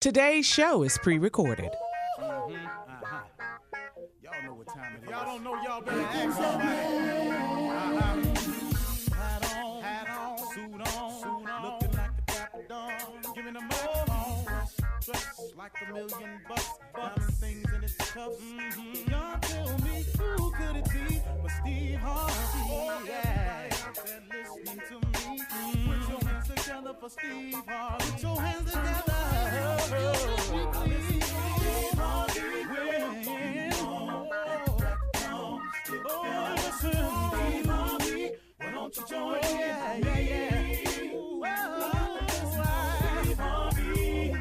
Today's show is pre-recorded. Y'all know what time it is. Y'all don't know, y'all better ask somebody. Hat on, suit on, looking like a dapper dog, giving them all dressed like $1,000,000, diamond things in its cuffs. Y'all tell me who could it be but Steve Harvey? Oh yeah, listening to me. Put your hands together for Steve Harvey. Put your hands together. Why don't you join in? Yeah. Steve Harvey,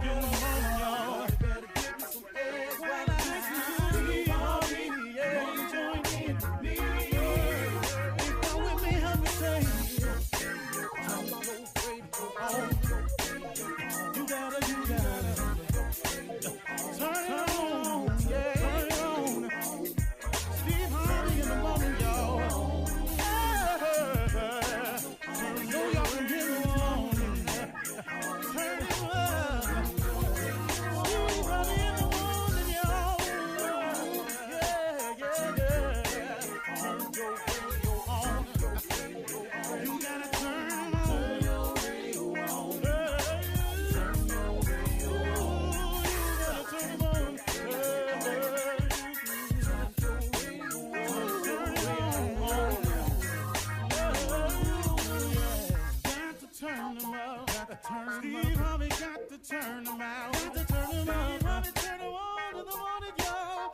get on, y'all. Better give me some eggs while I listen to Steve Harvey. Yeah, join in with me. Come with me, help me say. You gotta. Turn it on, yeah. Turn it on. Steve Harvey in the morning, y'all. You know y'all can get it on. Turn it up. Steve Harvey in the morning, y'all. Yeah. Turn your radio on. You gotta turn your radio on. Turn your radio on. You gotta turn it on. Steve Harvey got to turn them out. Got to turn them out. Steve Harvey turn them on in the morning, y'all.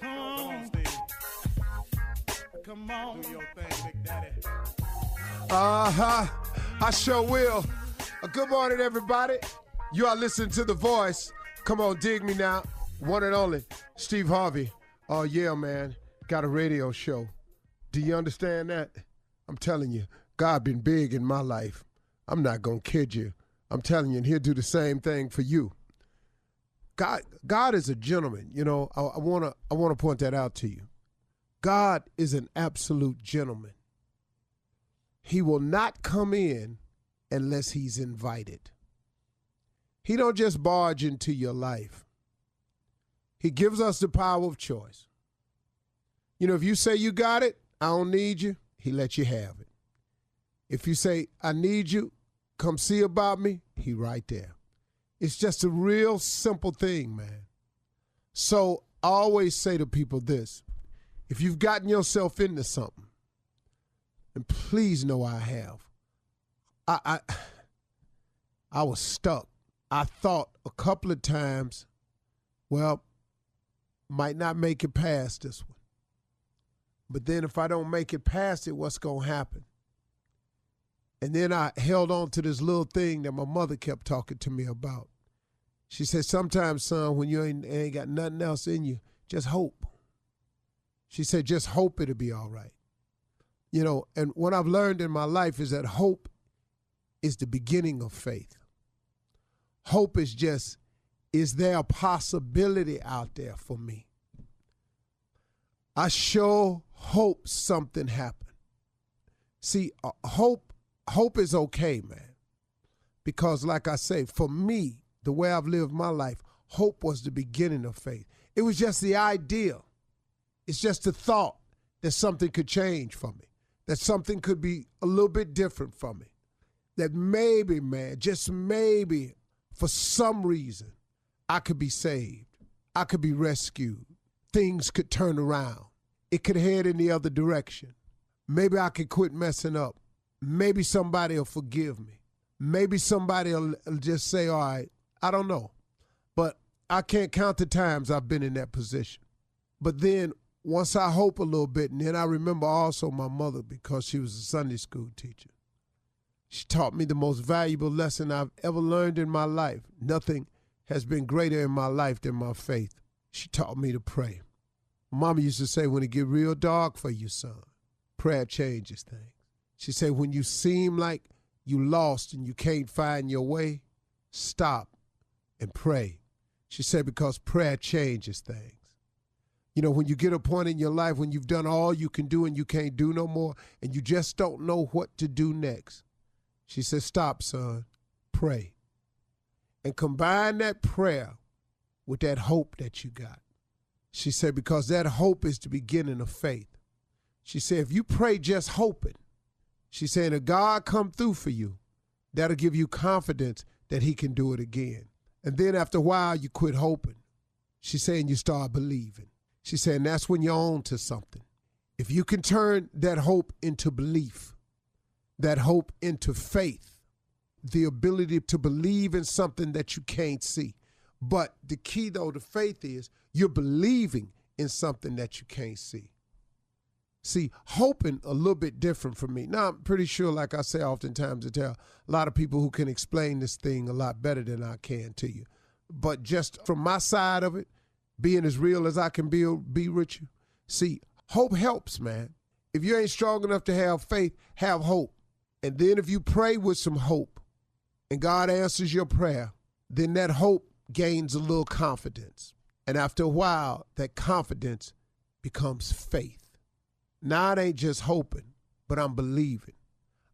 Come on, Steve. Come on. Do your thing, Big Daddy. I sure will. Good morning, everybody. You are listening to The Voice. Come on, dig me now. One and only, Steve Harvey. Oh, yeah, man. Got a radio show. Do you understand that? I'm telling you, God been big in my life. I'm not going to kid you. I'm telling you, and he'll do the same thing for you. God is a gentleman. You know, I want to point that out to you. God is an absolute gentleman. He will not come in unless he's invited. He don't just barge into your life. He gives us the power of choice. You know, if you say you got it, I don't need you, he lets you have it. If you say, I need you, come see about me, he right there. It's just a real simple thing, man. So I always say to people this, if you've gotten yourself into something, and please know I have, I was stuck. I thought a couple of times, well, might not make it past this one. But then if I don't make it past it, what's going to happen? And then I held on to this little thing that my mother kept talking to me about. She said, sometimes, son, when you ain't got nothing else in you, just hope. She said, just hope it'll be all right. You know, and what I've learned in my life is that hope is the beginning of faith. Hope is just, is there a possibility out there for me? I sure hope something happened. See, hope is okay, man. Because like I say, for me, the way I've lived my life, hope was the beginning of faith. It was just the idea. It's just the thought that something could change for me, that something could be a little bit different for me, that maybe, man, just maybe, for some reason, I could be saved. I could be rescued. Things could turn around. It could head in the other direction. Maybe I could quit messing up. Maybe somebody will forgive me. Maybe somebody will just say, all right, I don't know. But I can't count the times I've been in that position. But then once I hope a little bit, and then I remember also my mother, because she was a Sunday school teacher. She taught me the most valuable lesson I've ever learned in my life. Nothing has been greater in my life than my faith. She taught me to pray. Mama used to say, when it get real dark for you, son, prayer changes things. She said, when you seem like you lost and you can't find your way, stop and pray. She said, because prayer changes things. You know, when you get a point in your life when you've done all you can do and you can't do no more and you just don't know what to do next. She said, stop, son, pray. And combine that prayer with that hope that you got. She said, because that hope is the beginning of faith. She said, if you pray just hoping, she said, if God come through for you, that'll give you confidence that he can do it again. And then after a while, you quit hoping. She's saying you start believing. She's saying that's when you're on to something. If you can turn that hope into belief, that hope into faith, the ability to believe in something that you can't see. But the key, though, to faith is you're believing in something that you can't see. See, hoping a little bit different from me. Now, I'm pretty sure, like I say oftentimes, I tell a lot of people who can explain this thing a lot better than I can to you. But just from my side of it, being as real as I can be with you, see, hope helps, man. If you ain't strong enough to have faith, have hope. And then if you pray with some hope and God answers your prayer, then that hope gains a little confidence. And after a while, that confidence becomes faith. Now it ain't just hoping, but I'm believing.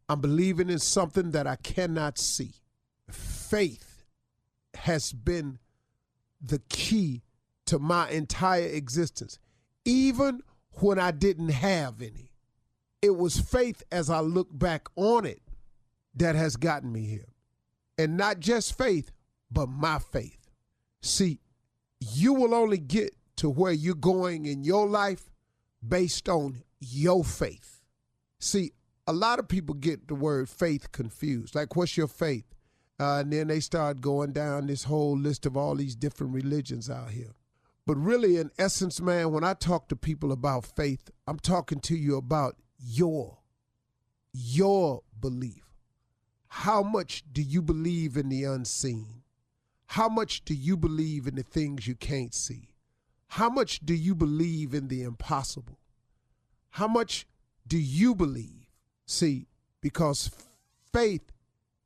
I'm believing in something that I cannot see. Faith has been the key to my entire existence, even when I didn't have any. It was faith as I look back on it that has gotten me here. And not just faith, but my faith. See, you will only get to where you're going in your life based on your faith. See, a lot of people get the word faith confused. Like, what's your faith? And then they start going down this whole list of all these different religions out here. But really, in essence, man, when I talk to people about faith, I'm talking to you about your belief. How much do you believe in the unseen? How much do you believe in the things you can't see? How much do you believe in the impossible? How much do you believe? See, because faith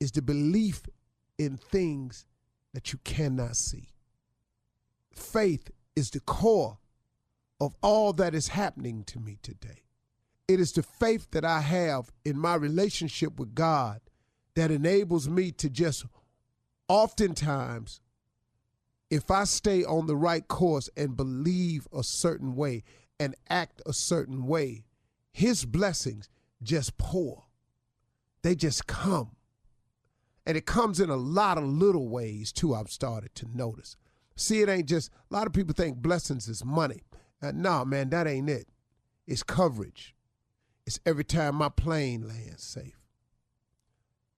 is the belief in things that you cannot see. Faith is the core of all that is happening to me today. It is the faith that I have in my relationship with God that enables me to just oftentimes, if I stay on the right course and believe a certain way and act a certain way, his blessings just pour. They just come. And it comes in a lot of little ways, too, I've started to notice. See, it ain't just, a lot of people think blessings is money. No, man, that ain't it. It's coverage. It's every time my plane lands safe.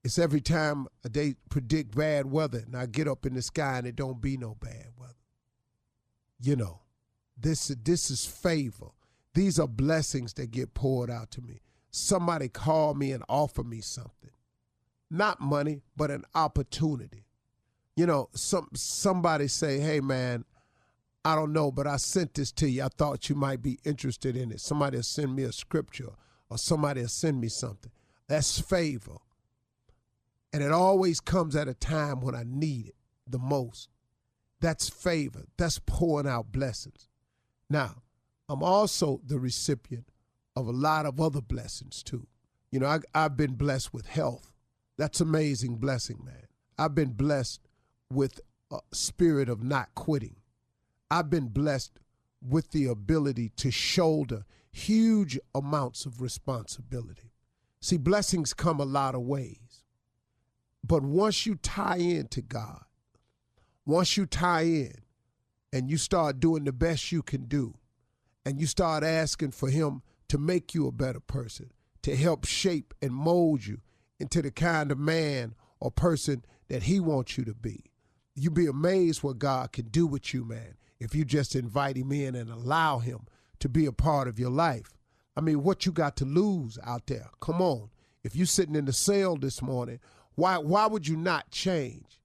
It's every time they predict bad weather and I get up in the sky and it don't be no bad weather. You know, this is favor. These are blessings that get poured out to me. Somebody call me and offer me something. Not money, but an opportunity. You know, somebody say, hey, man, I don't know, but I sent this to you. I thought you might be interested in it. Somebody will send me a scripture or somebody will send me something. That's favor. And it always comes at a time when I need it the most. That's favor. That's pouring out blessings. Now, I'm also the recipient of a lot of other blessings too. You know, I've been blessed with health. That's an amazing blessing, man. I've been blessed with a spirit of not quitting. I've been blessed with the ability to shoulder huge amounts of responsibility. See, blessings come a lot of ways. But once you tie into God, once you tie in and you start doing the best you can do, and you start asking for him to make you a better person, to help shape and mold you into the kind of man or person that he wants you to be, you'd be amazed what God can do with you, man, if you just invite him in and allow him to be a part of your life. I mean, what you got to lose out there? Come on. If you're sitting in the cell this morning, why would you not change?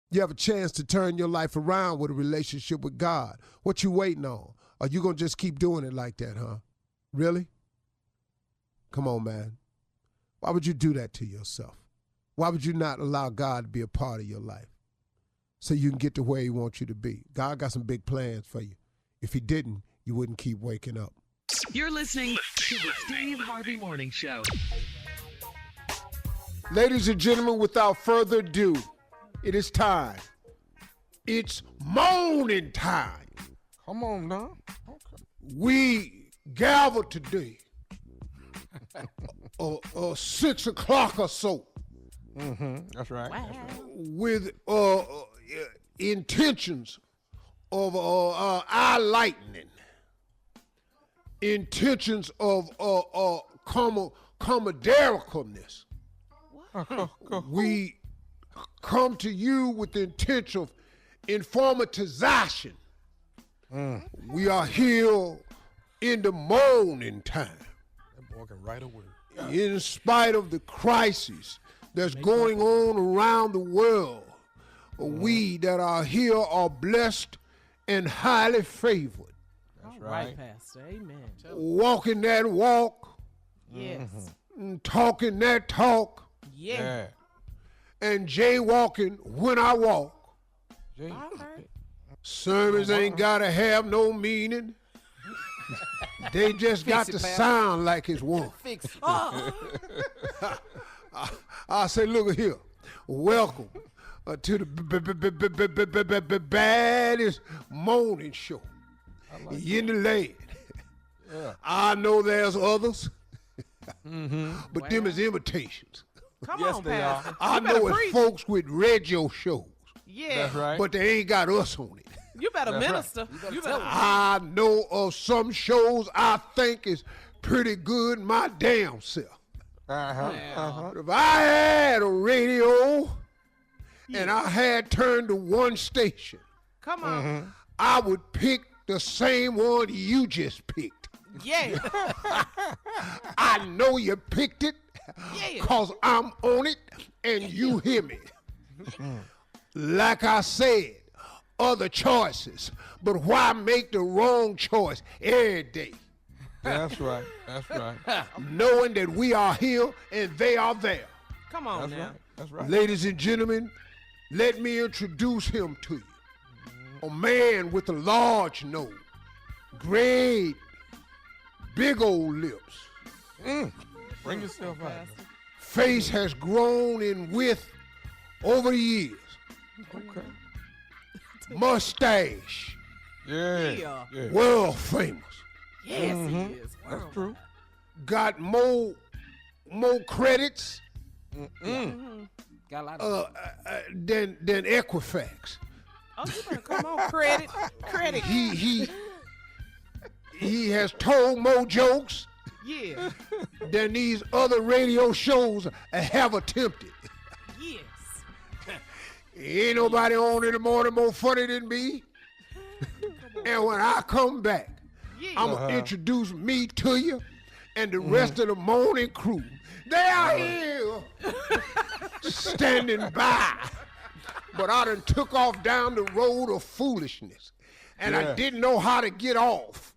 You have a chance to turn your life around with a relationship with God. What you waiting on? Are you going to just keep doing it like that, huh? Really? Come on, man. Why would you do that to yourself? Why would you not allow God to be a part of your life so you can get to where he wants you to be? God got some big plans for you. If he didn't, you wouldn't keep waking up. You're listening to the Steve Harvey Morning Show. Ladies and gentlemen, without further ado, it is time. It's morning time. Come on now. Okay. We gathered today 6 o'clock or so That's right. Wow. with intentions of eye lightening, intentions of commodaricalness. We come to you with the intent of informatization. We are here in the morning time. That boy can write a word. In spite of the crisis that's going on around the world, we that are here are blessed and highly favored. That's All right, Pastor. Amen. Walking that walk, Yes. and talking that talk, Yeah. and jaywalking when I walk. Jay. All right. Sermons ain't gotta have no meaning. They just got to sound like it's one. Fix it. I say, look here. Welcome to the baddest morning show in the land. Yeah. I know there's others, but them is imitations. Come Yes, on, they are. Pastor. I You better know it's preach. folks with radio shows, Yeah. That's right. but they ain't got us on it. You better That's right. minister. You better. I know of some shows I think is pretty good my damn self. But if I had a radio and I had turned to one station, Come on. I would pick the same one you just picked. Yeah. I know you picked it Yeah. because I'm on it and you hear me. Like I said, other choices, but why make the wrong choice every day? That's right. That's right. Knowing that we are here and they are there. Come on That's now. right. That's right. Ladies and gentlemen, let me introduce him to you. A man with a large nose, great, big old lips. Bring yourself out. Pastor. Face has grown in width over the years. Okay. Mustache, Yeah. Yeah. world famous. Yes, he is. That's Wow. true. Got more credits Got a lot of. than Equifax. Oh, you better come on. Credit. Credit. He has told more jokes Yeah. than these other radio shows have attempted. Yes. Ain't nobody on in the morning more funny than me. And when I come back, Yeah. I'm going to introduce me to you and the rest of the morning crew. They are here standing by. But I done took off down the road of foolishness. And I didn't know how to get off.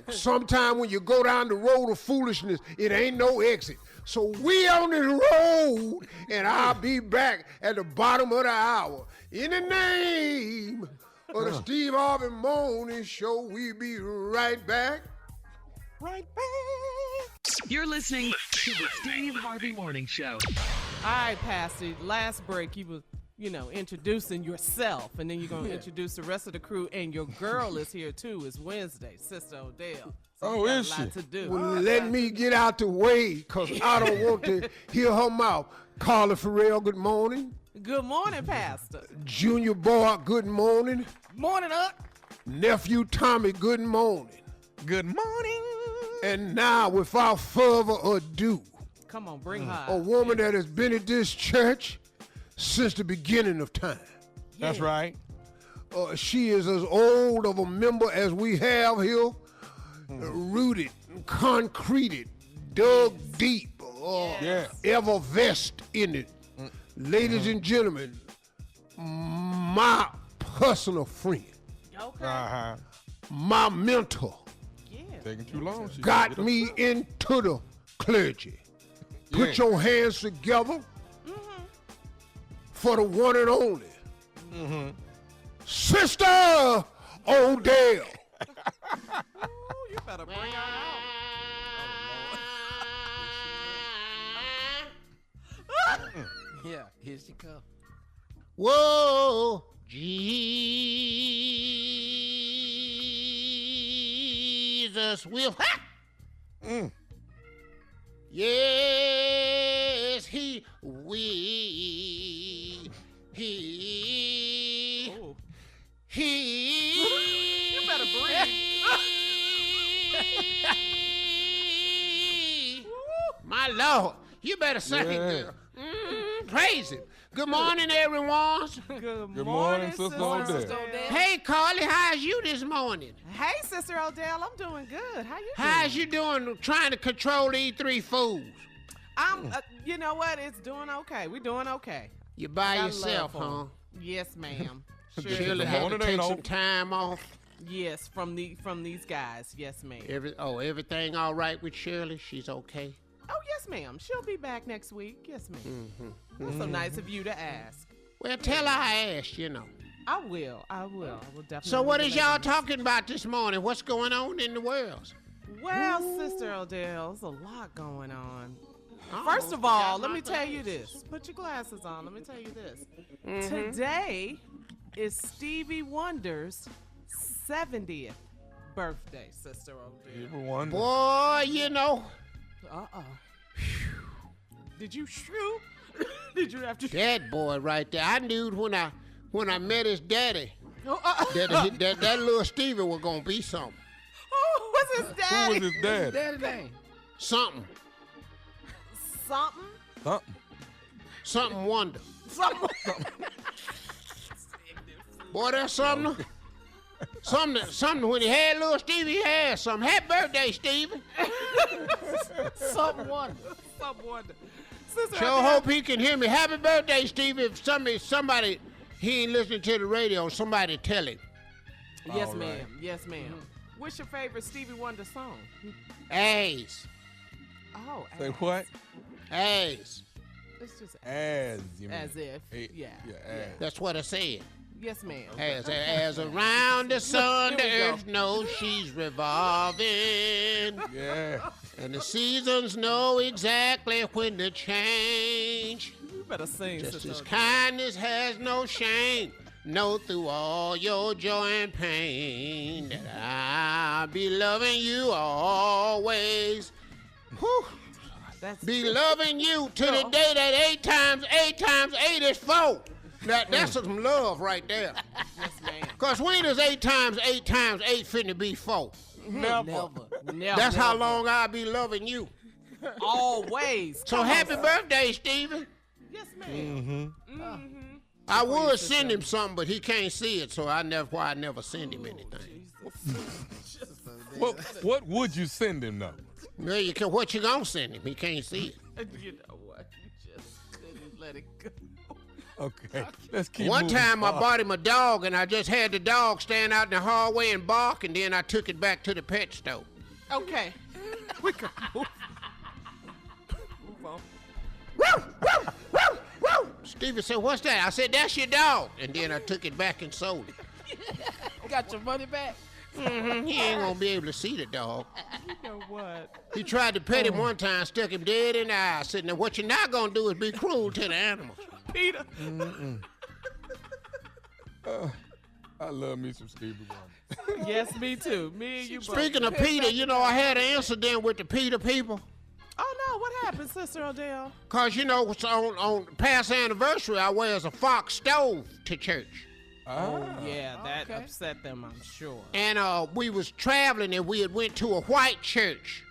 Sometime when you go down the road of foolishness, it ain't no exit. So we on this road, and I'll be back at the bottom of the hour. In the name of the Steve Harvey Morning Show, we be right back. Right back. You're listening to the Steve Harvey Morning Show. All right, Pastor. Last break, you was, introducing yourself, and then you're gonna introduce the rest of the crew. And your girl is here too. It's Wednesday, Sister Odell. So Oh, we got is a lot she? to do. Well, let me get out the way, because I don't want to hear her mouth. Carla Farrell, good morning. Good morning, Pastor. Junior Boy, good morning. Morning up. Nephew Tommy, good morning. Good morning. And now, without further ado, Come on, bring her. a out. woman that has been at this church since the beginning of time. That's right. She is as old of a member as we have here, rooted, concreted, dug deep, Yeah. ever vest in it. Ladies and gentlemen, my personal friend, Okay. my mentor, Yeah. Taking too long. She got get up. me into the clergy. Put Yeah. your hands together for the one and only. Sister Odell. better bring her out. Yeah, here she come. Whoa, Jesus will. Ha! Yes, he will. You better breathe. My Lord, you better sing, girl. Praise him. Good morning, everyone. Good morning, Sister Odell. Hey, Carly, how's you this morning? Hey, Sister Odell, I'm doing good. How you doing? How's you doing trying to control these three fools? I'm, you know what? It's doing okay. We're doing okay. You by Got yourself, love for huh? 'em. Yes, ma'am. Shirley had to morning take ain't some over. time off. Yes, from these guys. Yes, ma'am. Everything all right with Shirley? She's okay? Oh, yes, ma'am. She'll be back next week. Yes, ma'am. That's so nice of you to ask. Well, tell her I asked, you know. I will. I will definitely. So what is y'all relate. talking about this morning? What's going on in the world? Well, Sister Odell, there's a lot going on. Oh, First of all, got let my me tell you glasses. this. Put your glasses on. Let me tell you this. Today is Stevie Wonder's 70th birthday, Sister Odell. Everyone. Boy, you know, Did you shoot? Did you have to? that boy right there. I knew when I met his daddy Oh, that little Stevie was gonna be something. what's his Who daddy? was his dad? Daddy name. Something. Something. Something wonder. Something. Boy, that's something. Something when he had little Stevie, he had something. Happy birthday, Stevie. Something wonder. Someone. Sister Sure Odell, hope he can hear me. Happy birthday, Stevie. If somebody he ain't listening to the radio, somebody tell him. Yes, All ma'am. right. Yes, ma'am. What's your favorite Stevie Wonder song? A's. Oh, Say as. what? A's. It's just As you mean. as if. Eh, Yeah. Yeah, as. That's what I said. Yes, ma'am. As around the sun, the Here we go. earth knows she's revolving. Yeah. And the seasons know exactly when to change. You better sing, Just Sister as Odell. kindness has no shame, know through all your joy and pain that I'll be loving you always. Whew. That's Be loving you to the day that 8 times 8 times 8 is 4. That's some love right there. yes, ma'am. Cause when is 8 times 8 times 8 finna be 4? Never. That's how long I'll be loving you. Always. So Come on, happy sir. birthday, Stevie. Yes, ma'am. I would send him something, but he can't see it, so I never send him anything. What would you send him though? Well, what you gonna send him? He can't see it. You know what? You just couldn't let it go. Okay. Let's keep One moving time I forward. bought him a dog, and I just had the dog stand out in the hallway and bark, and then I took it back to the pet store. Okay. We can move. Move on. Stevie said, "What's that?" I said, "That's your dog," and then I took it back and sold it. Got your money back. He ain't gonna be able to see the dog. You know what? He tried to pet him one time, stuck him dead in the eye. I said, "Now what you're not gonna do is be cruel to the animals." Peter. I love me some Stevie Wonder. Yes, me too. Me and you both. Speaking of Peter, you know, I had an incident with the Peter people. Oh, no. What happened, Sister Odell? Cause you know, it's on past anniversary, I wears a Fox stove to church. Oh, yeah. That upset them, I'm sure. And we was traveling and we had went to a white church.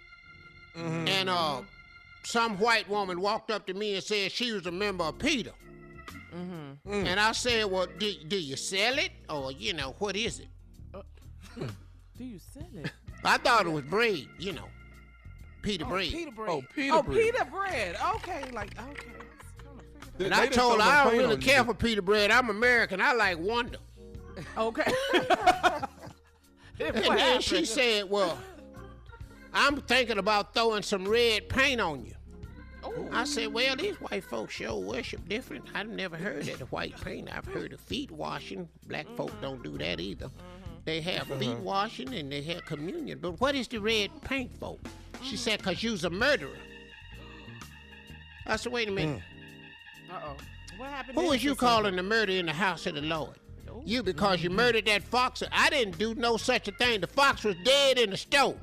And some white woman walked up to me and said she was a member of Peter. And I said, "Well, do you sell it? Or, you know, what is it?" Do you sell it? I thought it was bread, you know. Peter bread. Peter bread. Oh, Peter. Oh, bread. Peter bread. Okay. Like, okay. I was trying to figure They- And they I done told throw her no I don't paint really on you, care did for Peter bread. I'm American. I like Wonder. that out. Okay. And What then she happened? said, "Well, I'm thinking about throwing some red paint on you." I said, "Well, these white folks sure worship different. I've never heard of the white paint. I've heard of feet washing. Black folk don't do that either. They have feet washing and they have communion. But what is the red paint for? She said, because you's a murderer. I said, wait a minute. Uh-oh. What happened? Who is you calling the murder in the house of the Lord? You, because you murdered that fox. I didn't do no such a thing. The fox was dead in the stove.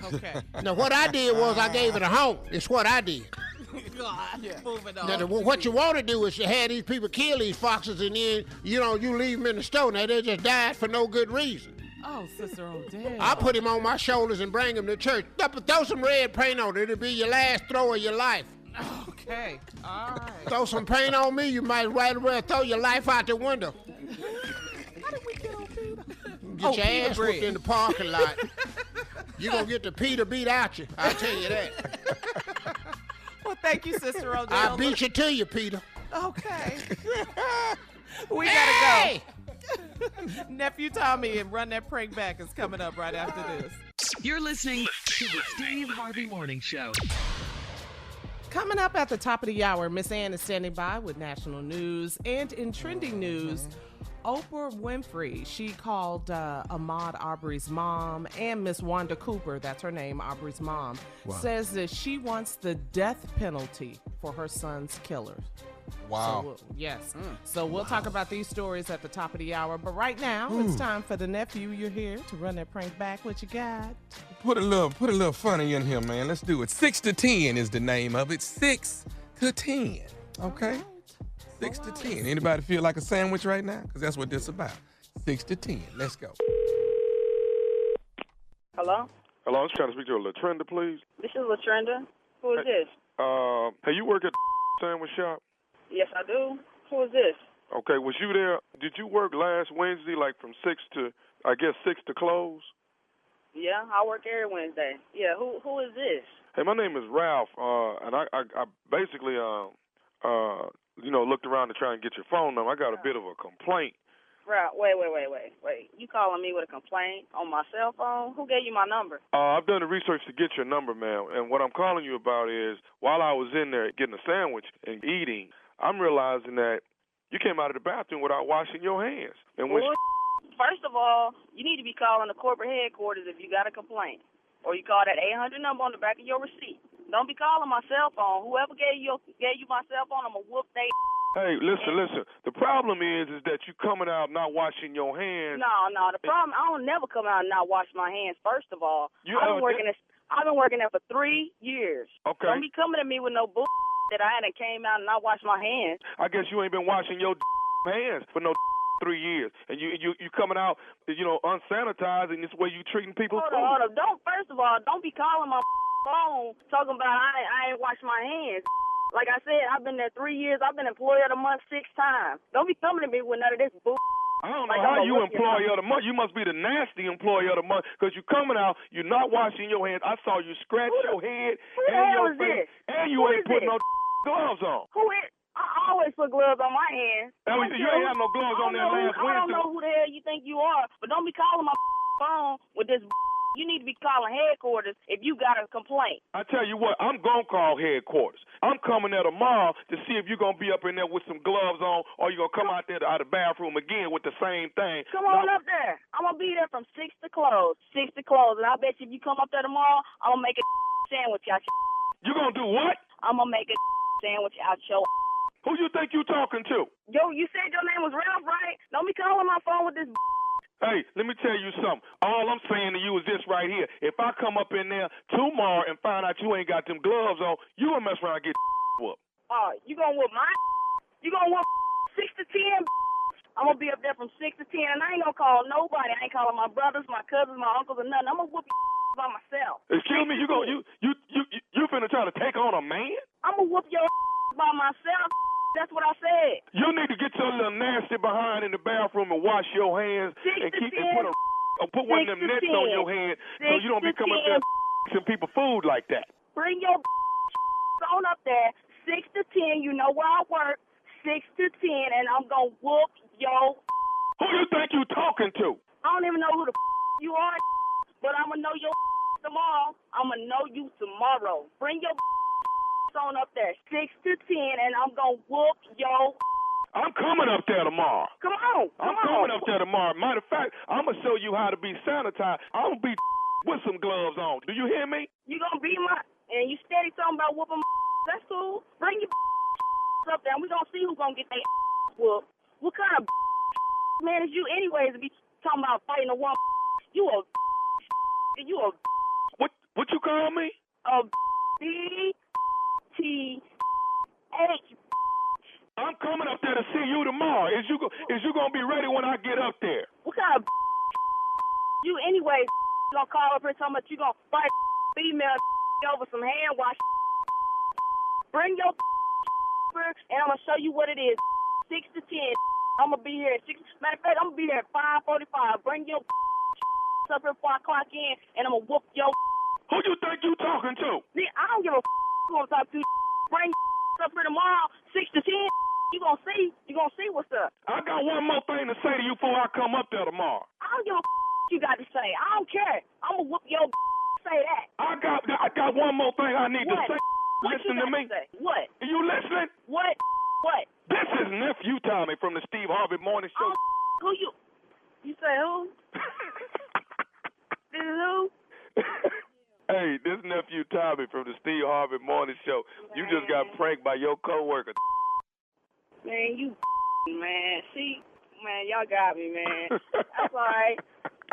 Okay. Now, what I did was I gave it a home. It's what I did. Moving on. Now, what you want to do is to have these people kill these foxes and then, you leave them in the stove. Now, they just died for no good reason. Oh, Sister Odell. I put him on my shoulders and bring him to church. Throw some red paint on it. It'll be your last throw of your life. Okay. All right. Throw some paint on me, you might right away throw your life out the window. How did we get on Peter? Get your Peter ass bread. whooped in the parking lot. You're going to get the Peter beat out you. I'll tell you that. Well, thank you, Sister Odell. I'll beat you to you, Peter. Okay. We gotta go. Nephew Tommy and Run That Prank Back is coming up right after this. You're listening to the Steve Harvey Morning Show. Coming up at the top of the hour, Miss Ann is standing by with national news. And in trending news, Oprah Winfrey, she called Ahmaud Arbery's mom and Miss Wanda Cooper, that's her name, Arbery's mom, says that she wants the death penalty for her son's killer. Wow. So we'll talk about these stories at the top of the hour. But right now, it's time for the nephew. You're here to run that prank back. What you got? Put a little funny in here, man. Let's do it. 6 to 10 is the name of it. 6 to 10. Okay? 6 to 10. Anybody feel like a sandwich right now? Because that's what this is about. 6 to 10. Let's go. Hello? Hello, I was trying to speak to a Latrenda, please. This is Latrenda. Who is this? Hey, you work at the sandwich shop? Yes, I do. Who is this? Okay, was you there? Did you work last Wednesday, like from 6 to, I guess, 6 to close? Yeah, I work every Wednesday. Yeah, who is this? Hey, my name is Ralph, and I basically, looked around to try and get your phone number. I got a bit of a complaint. Right, wait. You calling me with a complaint on my cell phone? Who gave you my number? I've done the research to get your number, ma'am, and what I'm calling you about is, while I was in there getting a sandwich and eating, I'm realizing that you came out of the bathroom without washing your hands. And when First of all, you need to be calling the corporate headquarters if you got a complaint. Or you call that 800 number on the back of your receipt. Don't be calling my cell phone. Whoever gave you my cell phone, I'm going to whoop they. Hey, listen. The problem is that you coming out not washing your hands. No. The problem, I don't never come out and not wash my hands, first of all. I've been working there for 3 years. Okay. Don't be coming at me with no bull that I hadn't came out and not washed my hands. I guess you ain't been washing your hands for no 3 years. And you coming out, unsanitized, and this way you treating people. Hold up. First of all, don't be calling my phone talking about I ain't washed my hands. Like I said, I've been there 3 years. I've been employee of the month 6 times. Don't be coming to me with none of this bull. I don't know how you employee of the month. You must be the nasty employee of the month because you coming out, you're not washing your hands. I saw you scratch your head and your face, and you ain't putting no gloves on. Who is? I always put gloves on my hands. You ain't have no gloves on there last Wednesday. I don't know who the hell you think you are, but don't be calling my phone with this. You need to be calling headquarters if you got a complaint. I tell you what, I'm going to call headquarters. I'm coming there tomorrow to see if you're going to be up in there with some gloves on or you're going to come out there out of the bathroom again with the same thing. Come on up there. I'm going to be there from 6 to close. 6 to close. And I bet you if you come up there tomorrow, I'm going to make a sandwich out your. You going to do what? I'm going to make a sandwich out your. Who you think you talking to? Yo, you said your name was Ralph, right? Don't be calling my phone with this. Hey, let me tell you something. All I'm saying to you is this right here. If I come up in there tomorrow and find out you ain't got them gloves on, you gonna mess around and get whooped. Oh, you gonna whoop mine? You gonna whoop 6 to 10? I'm gonna be up there from 6 to 10, and I ain't gonna call nobody. I ain't calling my brothers, my cousins, my uncles, or nothing. I'm gonna whoop by myself. Excuse me, you finna try to take on a man? I'm gonna whoop your by myself. That's what I said. You need to get your little nasty behind in the bathroom and wash your hands and put one of them nets on your hand so you don't be coming up there some people food like that. Bring your on up there, 6 to 10. You know where I work, 6 to 10, and I'm gonna whoop your. Who you think you talking to? I don't even know who the you are, but I'm gonna know your tomorrow. I'm gonna know you tomorrow. Bring your on up there, 6 to 10, and I'm gonna whoop your. I'm coming up there tomorrow. Come on. I'm coming up there tomorrow. Matter of fact, I'm going to show you how to be sanitized. I'm going to be with some gloves on. Do you hear me? You gonna be and you steady talking about whooping that's cool. Bring your up there and we gonna see who's gonna get their whooped. What kind of man is you anyways to be talking about fighting a woman? You a What you call me? A B-T-H. I'm coming up there to see you tomorrow. Is you gonna be ready when I get up there? What kind of you anyways gonna call up here talking about you gonna fight female over some hand wash? Bring your and I'm gonna show you what it is. 6 to 10. I'm gonna be here at 6. Matter of fact, I'm gonna be here at 5:45. Bring your up here before I clock in, and I'm gonna whoop your. Who you think you talking to? I don't give a who I'm talking to. Bring up here tomorrow, 6 to 10. You gonna see what's up. I got one more thing to say to you before I come up there tomorrow. I don't give a you got to say. I don't care. I'm gonna whoop your. Say that. I got one more thing I need to say. What Listen to me. Say? What? Are you listening? What? This is nephew Tommy from the Steve Harvey Morning Show. Who you? You say who? This is who? Hey, this nephew Tommy from the Steve Harvey Morning Show. You just got pranked by your coworker. Man, you man. See, man, y'all got me, man. That's all right.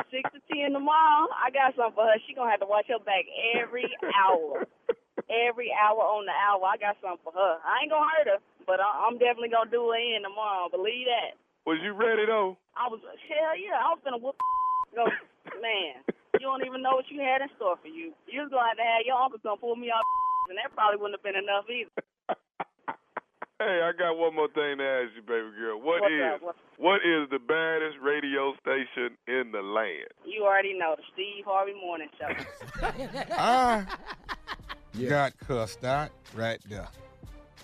6 to 10 tomorrow. I got something for her. She gonna have to watch her back every hour. Every hour on the hour. I got something for her. I ain't gonna hurt her, but I'm definitely gonna do her in tomorrow. Believe that. Was you ready though? Hell yeah. I was gonna whoop. Go, man. You don't even know what you had in store for you. You was gonna have to have your uncle come pull me off, and that probably wouldn't have been enough either. Hey, I got one more thing to ask you, baby girl. What is the baddest radio station in the land? You already know, the Steve Harvey Morning Show. Got cussed out right there.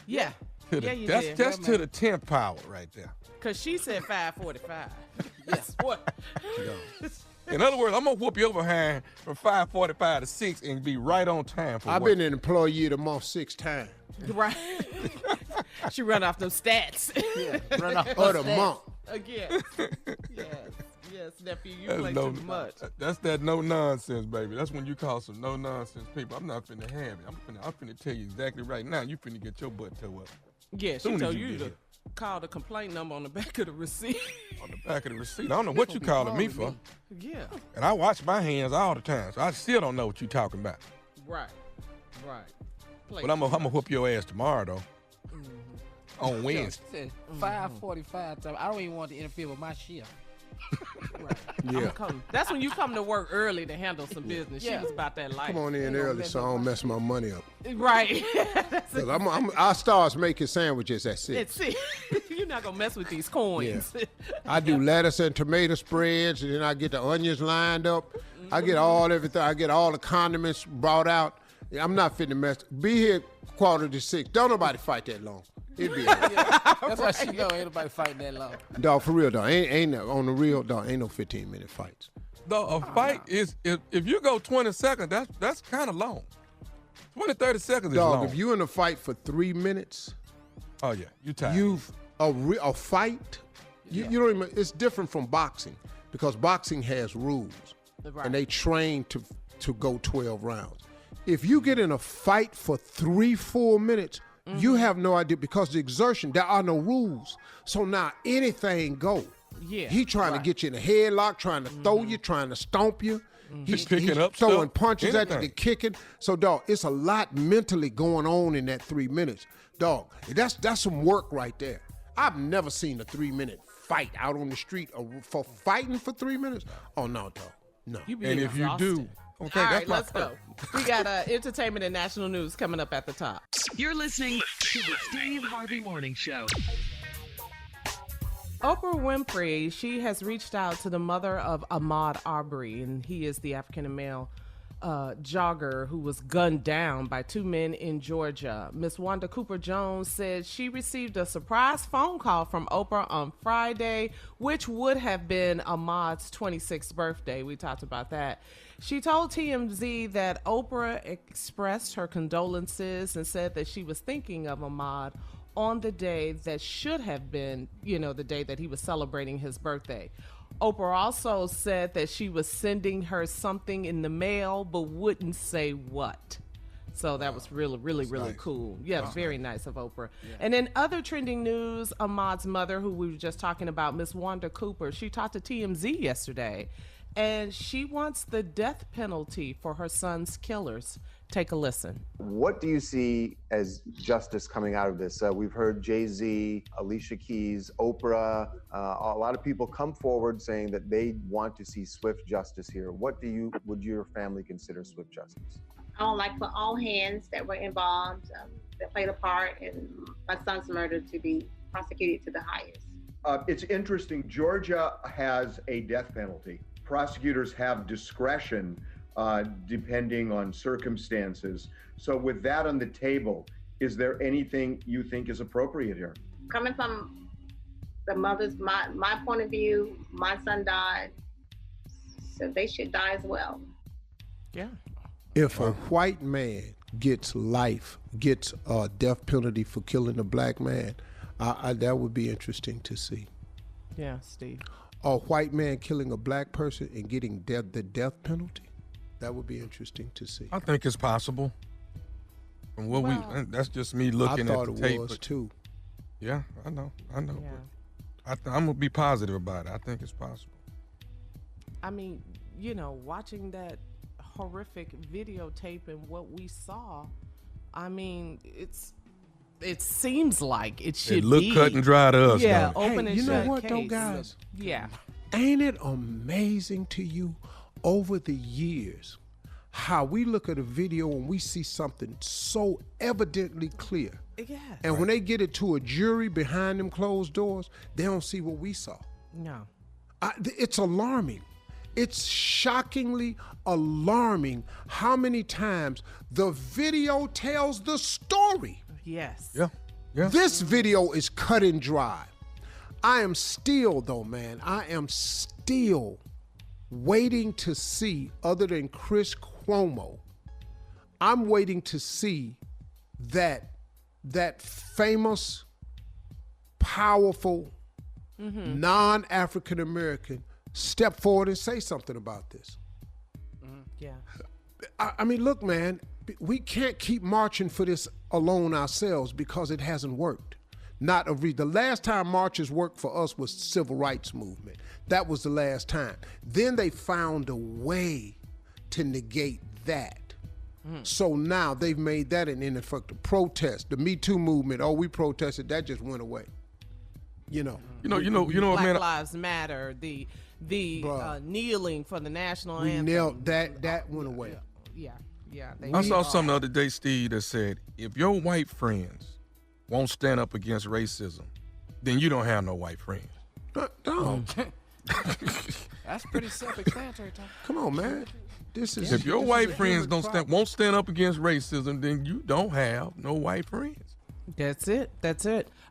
Yeah. That's to the 10th power right there. Because she said 5:45. Yes, what? In other words, I'm going to whoop your behind from 5:45 to 6 and be right on time for I've work. been an employee of the month 6 times. Right. She run off them stats. Yeah, run off Of the month. Again. Yes, nephew, you play too much. That's that no nonsense, baby. That's when you call some no nonsense people. I'm not finna have it. I'm finna tell you exactly right now. You finna get your butt toe up. Yeah, she told you to call the complaint number on the back of the receipt. On the back of the receipt. I don't know what you calling me for. Yeah. And I wash my hands all the time, so I still don't know what you talking about. Right. But I'm gonna whoop your ass tomorrow, though. On Wednesday. 5:45. I don't even want to interfere with my shift. Right. Yeah. That's when you come to work early to handle some business. She was about that life. Come on in early so I don't mess my money up. Right. I start making sandwiches at 6. You're not going to mess with these coins. Yeah. I do lettuce and tomato spreads, and then I get the onions lined up. I get everything. I get all the condiments brought out. I'm not fitting to mess. Be here 5:45. Don't nobody fight that long. It'd be That's why she know ain't nobody fighting that long. Dog, for real, dog. Ain't on the real, dog. Ain't no 15-minute fights. Though a fight is if you go 20 seconds, that's kind of long. 20, 30 seconds is long. Dog, if you in a fight for 3 minutes, oh yeah, you tired. A fight. You don't even. It's different from boxing because boxing has rules, and they train to go 12 rounds. If you get in a fight for 3-4 minutes, you have no idea because the exertion, there are no rules. So now anything go. Yeah. He trying to get you in a headlock, trying to throw you, trying to stomp you. He's picking up throwing stuff, punches at you, anything. kicking. So, dog, it's a lot mentally going on in that 3 minutes. Dog, that's some work right there. I've never seen a 3-minute fight out on the street for fighting for 3 minutes. Oh, no, dog. No. And if you do, okay, all that's right, my let's go. We got entertainment and national news coming up at the top. You're listening to the Steve Harvey Morning Show. Oprah Winfrey, she has reached out to the mother of Ahmaud Arbery, and he is the African-American jogger who was gunned down by 2 men in Georgia. Miss Wanda Cooper Jones said she received a surprise phone call from Oprah on Friday, which would have been Ahmaud's 26th birthday. We talked about that. She told TMZ that Oprah expressed her condolences and said that she was thinking of Ahmaud on the day that should have been, the day that he was celebrating his birthday. Oprah also said that she was sending her something in the mail, but wouldn't say what. So that was really nice. Cool. Yeah, that's very nice of Oprah. Yeah. And in other trending news, Ahmaud's mother, who we were just talking about, Miss Wanda Cooper, she talked to TMZ yesterday, and she wants the death penalty for her son's killers. Take a listen. What do you see as justice coming out of this? We've heard Jay-Z, Alicia Keys, Oprah, a lot of people come forward saying that they want to see swift justice here. Would your family consider swift justice? I would like for all hands that were involved, that played a part in my son's murder, to be prosecuted to the highest. It's interesting. Georgia has a death penalty. Prosecutors have discretion depending on circumstances. So with that on the table, is there anything you think is appropriate here? Coming from the mother's, my point of view, my son died, so they should die as well. Yeah. If a white man gets a death penalty for killing a black man, that would be interesting to see. Yeah, Steve. A white man killing a black person and getting the death penalty, that would be interesting to see. I think it's possible. From what that's just me looking at the tape. I thought it was too. Yeah, I know. Yeah. But I'm gonna be positive about it. I think it's possible. I mean, watching that horrific videotape and what we saw, I mean, it seems like it should be. It looked cut and dry to us. Yeah, though. open and you shut know what case. though, guys? Yeah. Ain't it amazing to you over the years how we look at a video and we see something so evidently clear? Yeah. And when they get it to a jury behind them closed doors, they don't see what we saw. No. It's alarming. It's shockingly alarming how many times the video tells the story. Yes. Yeah. This video is cut and dry. I am still waiting to see, other than Chris Cuomo, I'm waiting to see that famous, powerful, non-African American step forward and say something about this. Yeah. I mean, look, man, we can't keep marching for this alone ourselves because it hasn't worked. The last time marches worked for us was civil rights movement. That was the last time. Then they found a way to negate that. So now they've made that an ineffective protest. The Me Too movement, we protested, that just went away. Black Lives Matter, the kneeling for the national anthem. Knelt, that went away. Yeah. I saw something the other day, Steve, that said, if your white friends won't stand up against racism, then you don't have no white friends. No. That's pretty self-explanatory, Tom. Come on, man. If your white friends won't stand up against racism, then you don't have no white friends. That's it.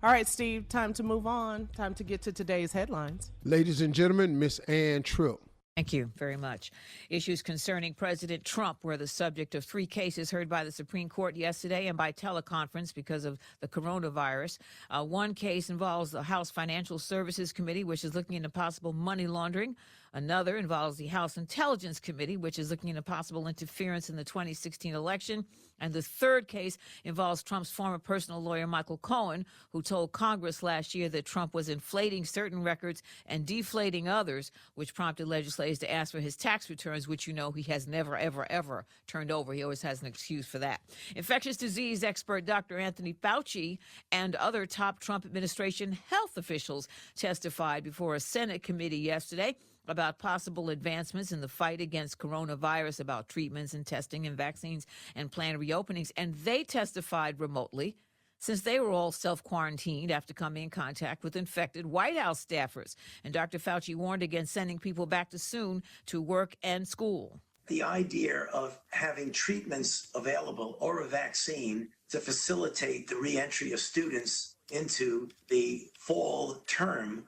All right, Steve, time to move on. Time to get to today's headlines. Ladies and gentlemen, Miss Ann Tripp. Thank you very much. Issues concerning President Trump were the subject of 3 cases heard by the Supreme Court yesterday and by teleconference because of the coronavirus. One case involves the House Financial Services Committee, which is looking into possible money laundering. Another involves the House Intelligence Committee, which is looking into possible interference in the 2016 election. And the third case involves Trump's former personal lawyer, Michael Cohen, who told Congress last year that Trump was inflating certain records and deflating others, which prompted legislators to ask for his tax returns, which he has never, ever, ever turned over. He always has an excuse for that. Infectious disease expert Dr. Anthony Fauci and other top Trump administration health officials testified before a Senate committee yesterday about possible advancements in the fight against coronavirus, about treatments and testing and vaccines and planned reopenings. And they testified remotely since they were all self-quarantined after coming in contact with infected White House staffers. And Dr. Fauci warned against sending people back too soon to work and school. The idea of having treatments available or a vaccine to facilitate the reentry of students into the fall term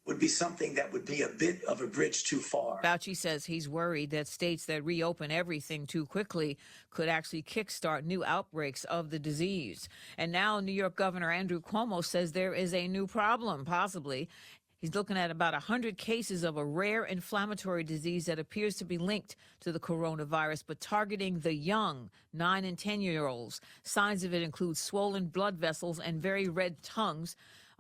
would be something that would be a bit of a bridge too far. Fauci says he's worried that states that reopen everything too quickly could actually kickstart new outbreaks of the disease. And now New York Governor Andrew Cuomo says there is a new problem, possibly. He's looking at about 100 cases of a rare inflammatory disease that appears to be linked to the coronavirus, but targeting the young, 9 and 10-year-olds. Signs of it include swollen blood vessels and very red tongues.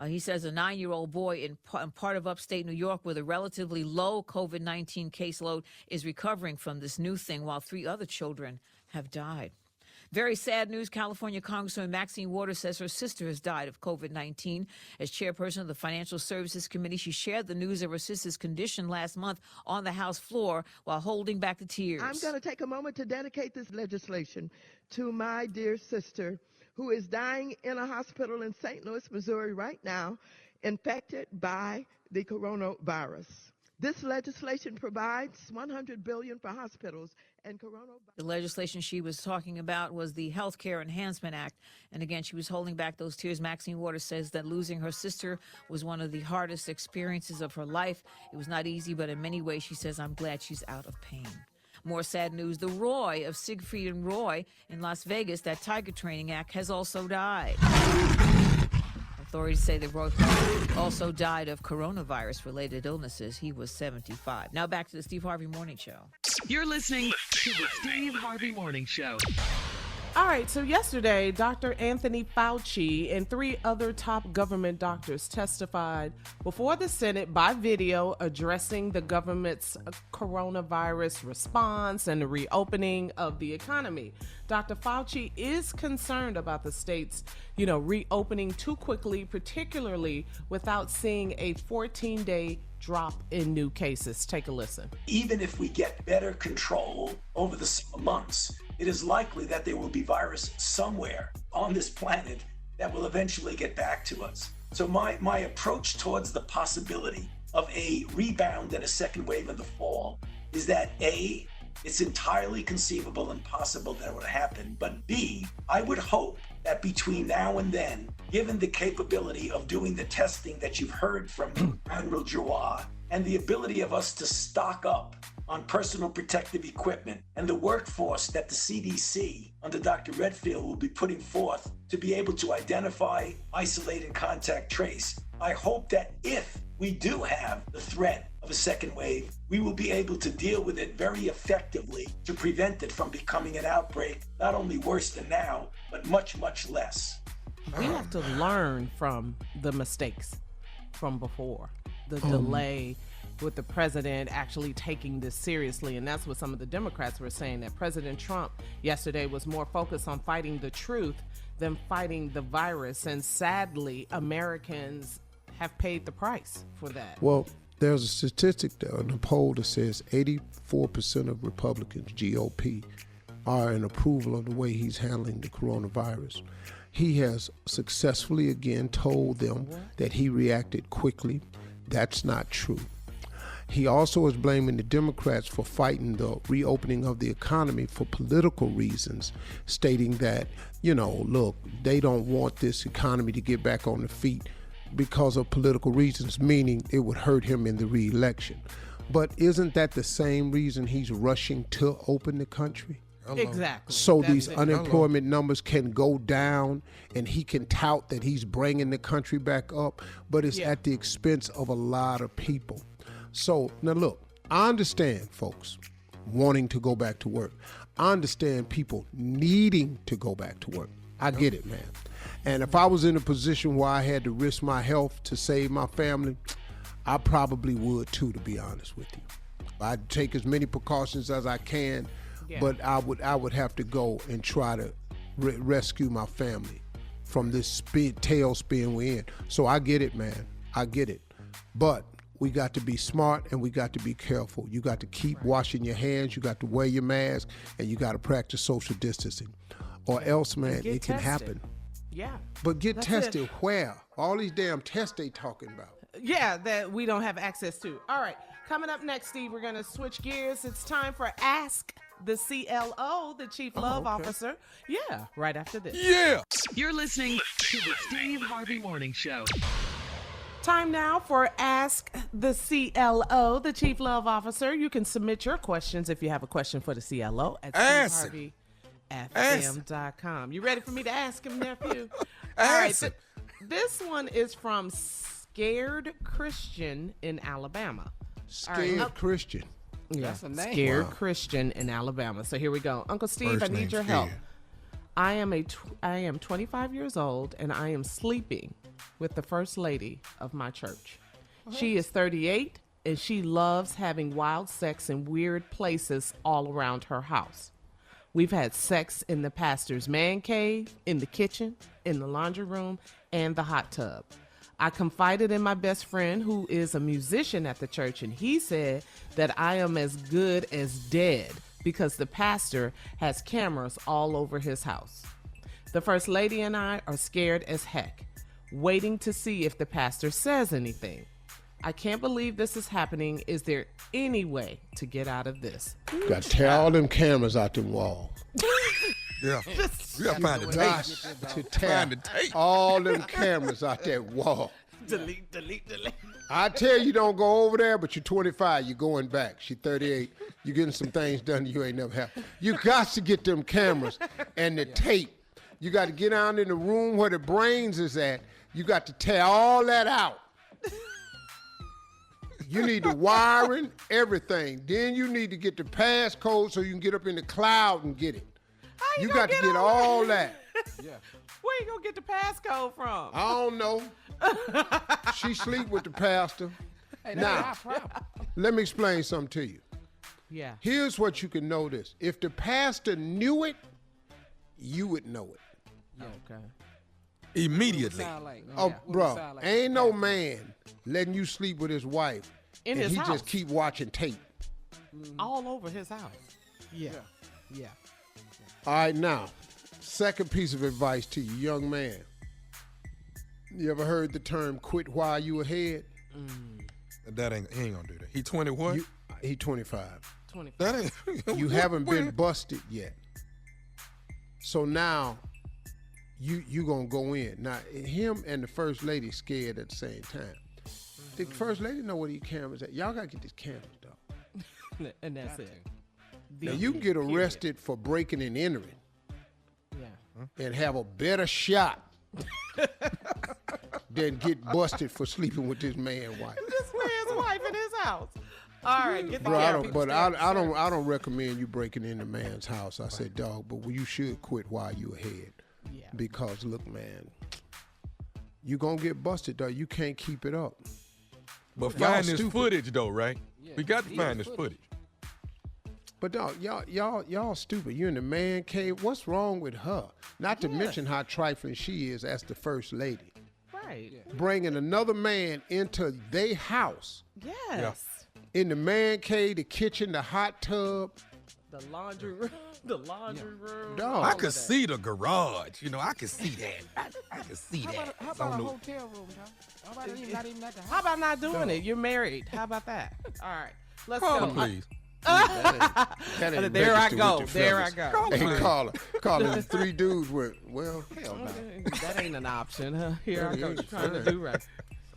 He says a 9-year-old boy in part of upstate New York with a relatively low COVID-19 caseload is recovering from this new thing, while 3 other children have died. Very sad news. California Congresswoman Maxine Waters says her sister has died of COVID-19. As chairperson of the Financial Services Committee, she shared the news of her sister's condition last month on the House floor while holding back the tears. I'm going to take a moment to dedicate this legislation to my dear sister, who is dying in a hospital in St. Louis, Missouri right now, infected by the coronavirus. This legislation provides $100 billion for hospitals and coronavirus. The legislation she was talking about was the Health Care Enhancement Act. And again, she was holding back those tears. Maxine Waters says that losing her sister was one of the hardest experiences of her life. It was not easy, but in many ways, she says, I'm glad she's out of pain. More sad news. The Roy of Siegfried and Roy in Las Vegas, that tiger training act, has also died. Authorities say that Roy also died of coronavirus-related illnesses. He was 75. Now back to the Steve Harvey Morning Show. You're listening to the Steve Harvey Morning Show. All right, so yesterday, Dr. Anthony Fauci and 3 other top government doctors testified before the Senate by video addressing the government's coronavirus response and the reopening of the economy. Dr. Fauci is concerned about the states, reopening too quickly, particularly without seeing a 14-day drop in new cases. Take a listen. Even if we get better control over the summer months, it is likely that there will be virus somewhere on this planet that will eventually get back to us. So my approach towards the possibility of a rebound and a second wave in the fall is that A, it's entirely conceivable and possible that it would happen, but B, I would hope that between now and then, given the capability of doing the testing that you've heard from Admiral Giroir and the ability of us to stock up on personal protective equipment and the workforce that the CDC under Dr. Redfield will be putting forth to be able to identify, isolate, and contact trace, I hope that if we do have the threat of a second wave, we will be able to deal with it very effectively to prevent it from becoming an outbreak, not only worse than now, but much, much less. We have to learn from the mistakes from before, the delay with the president actually taking this seriously. And that's what some of the Democrats were saying, that President Trump yesterday was more focused on fighting the truth than fighting the virus. And sadly, Americans have paid the price for that. Well, there's a statistic there in a poll that says 84% of Republicans, GOP, are in approval of the way he's handling the coronavirus. He has successfully again told them that he reacted quickly. That's not true. He also is blaming the Democrats for fighting the reopening of the economy for political reasons, stating that, look, they don't want this economy to get back on the feet because of political reasons, meaning it would hurt him in the re-election. But isn't that the same reason he's rushing to open the country? Exactly. So these unemployment numbers can go down and he can tout that he's bringing the country back up, but it's at the expense of a lot of people. So now look, I understand folks wanting to go back to work. I understand people needing to go back to work. I get it, man. And if I was in a position where I had to risk my health to save my family, I probably would too, to be honest with you. I'd take as many precautions as I can, but I would have to go and try to rescue my family from this tailspin we're in. So I get it, man. I get it. But we got to be smart and we got to be careful. You got to keep washing your hands. You got to wear your mask and you got to practice social distancing, or else, man, it can happen. Yeah. But get tested where? All these damn tests they talking about. Yeah, that we don't have access to. All right. Coming up next, Steve, we're going to switch gears. It's time for Ask the CLO, the Chief Love Officer. Yeah, right after this. Yeah. You're listening to the Steve Harvey Morning Show. Time now for Ask the CLO, the Chief Love Officer. You can submit your questions if you have a question for the CLO at SteveHarveyFM.com. You ready for me to ask him, nephew? All right. This one is from Scared Christian in Alabama. Scared Christian. Yeah, That's a name. Scared Christian in Alabama. So here we go. Uncle Steve, I need your help. I am 25 years old, and I am sleeping with the first lady of my church. She is 38, and she loves having wild sex in weird places all around her house. We've had sex in the pastor's man cave, in the kitchen, in the laundry room, and the hot tub. I confided in my best friend, who is a musician at the church, and he said that I am as good as dead because the pastor has cameras all over his house. The first lady and I are scared as heck, waiting to see if the pastor says anything. I can't believe this is happening. Is there any way to get out of this? Got to tear all them cameras out the wall. Yeah. You got to find the Got tape. to tear all them cameras out that wall. Delete. I tell you, don't go over there, but you're 25. You're going back. She's 38. You're getting some things done you ain't never had. You got to get them cameras and the tape. You got to get down in the room where the brains is at. You got to tear all that out. You need the wiring, everything. Then you need to get the passcode so you can get up in the cloud and get it. You got to get all that. Yeah. Where you gonna get the passcode from? I don't know. She sleep with the pastor. Hey, now, let me explain something to you. Yeah. Here's what you can notice. If the pastor knew it, you would know it. Yeah. Okay. Immediately. Bro, ain't no man letting you sleep with his wife in and his he house. just keep watching tape. All over his house. Yeah. All right, now, second piece of advice to you, young man. You ever heard the term quit while you ahead? He ain't gonna do that. He 20 what? He 25. 25. That ain't. You haven't been busted yet. So now you gonna go in. Now him and the first lady scared at the same time. The first lady know where these cameras at. Y'all gotta get these cameras, dog. And that's it. Now you can get arrested for breaking and entering. Yeah. And have a better shot than get busted for sleeping with this man's wife. This man's wife in his house. All right, get the Bro, camera. I don't recommend you breaking into man's house. I said, dog, but you should quit while you ahead. Yeah. Because look, man, you gonna get busted, though. You can't keep it up. But find this footage though, right? Yeah, we got to find this footage. But dog, y'all stupid. You in the man cave. What's wrong with her? Not to mention how trifling she is as the first lady. Right. Bringing another man into their house. Yes. Yeah. In the man cave, the kitchen, the hot tub. The laundry room. The laundry room. Dog. I could see the garage. You know, I could see that. I could see that. How about a hotel room, Tom? How about not even at the house? How about not doing it? You're married. How about that? All right. Let's Call go. him, please. There I go. There I go. Hey, calling 3 dudes with, well, hell no. That ain't an option. Huh? Here I go trying to do right.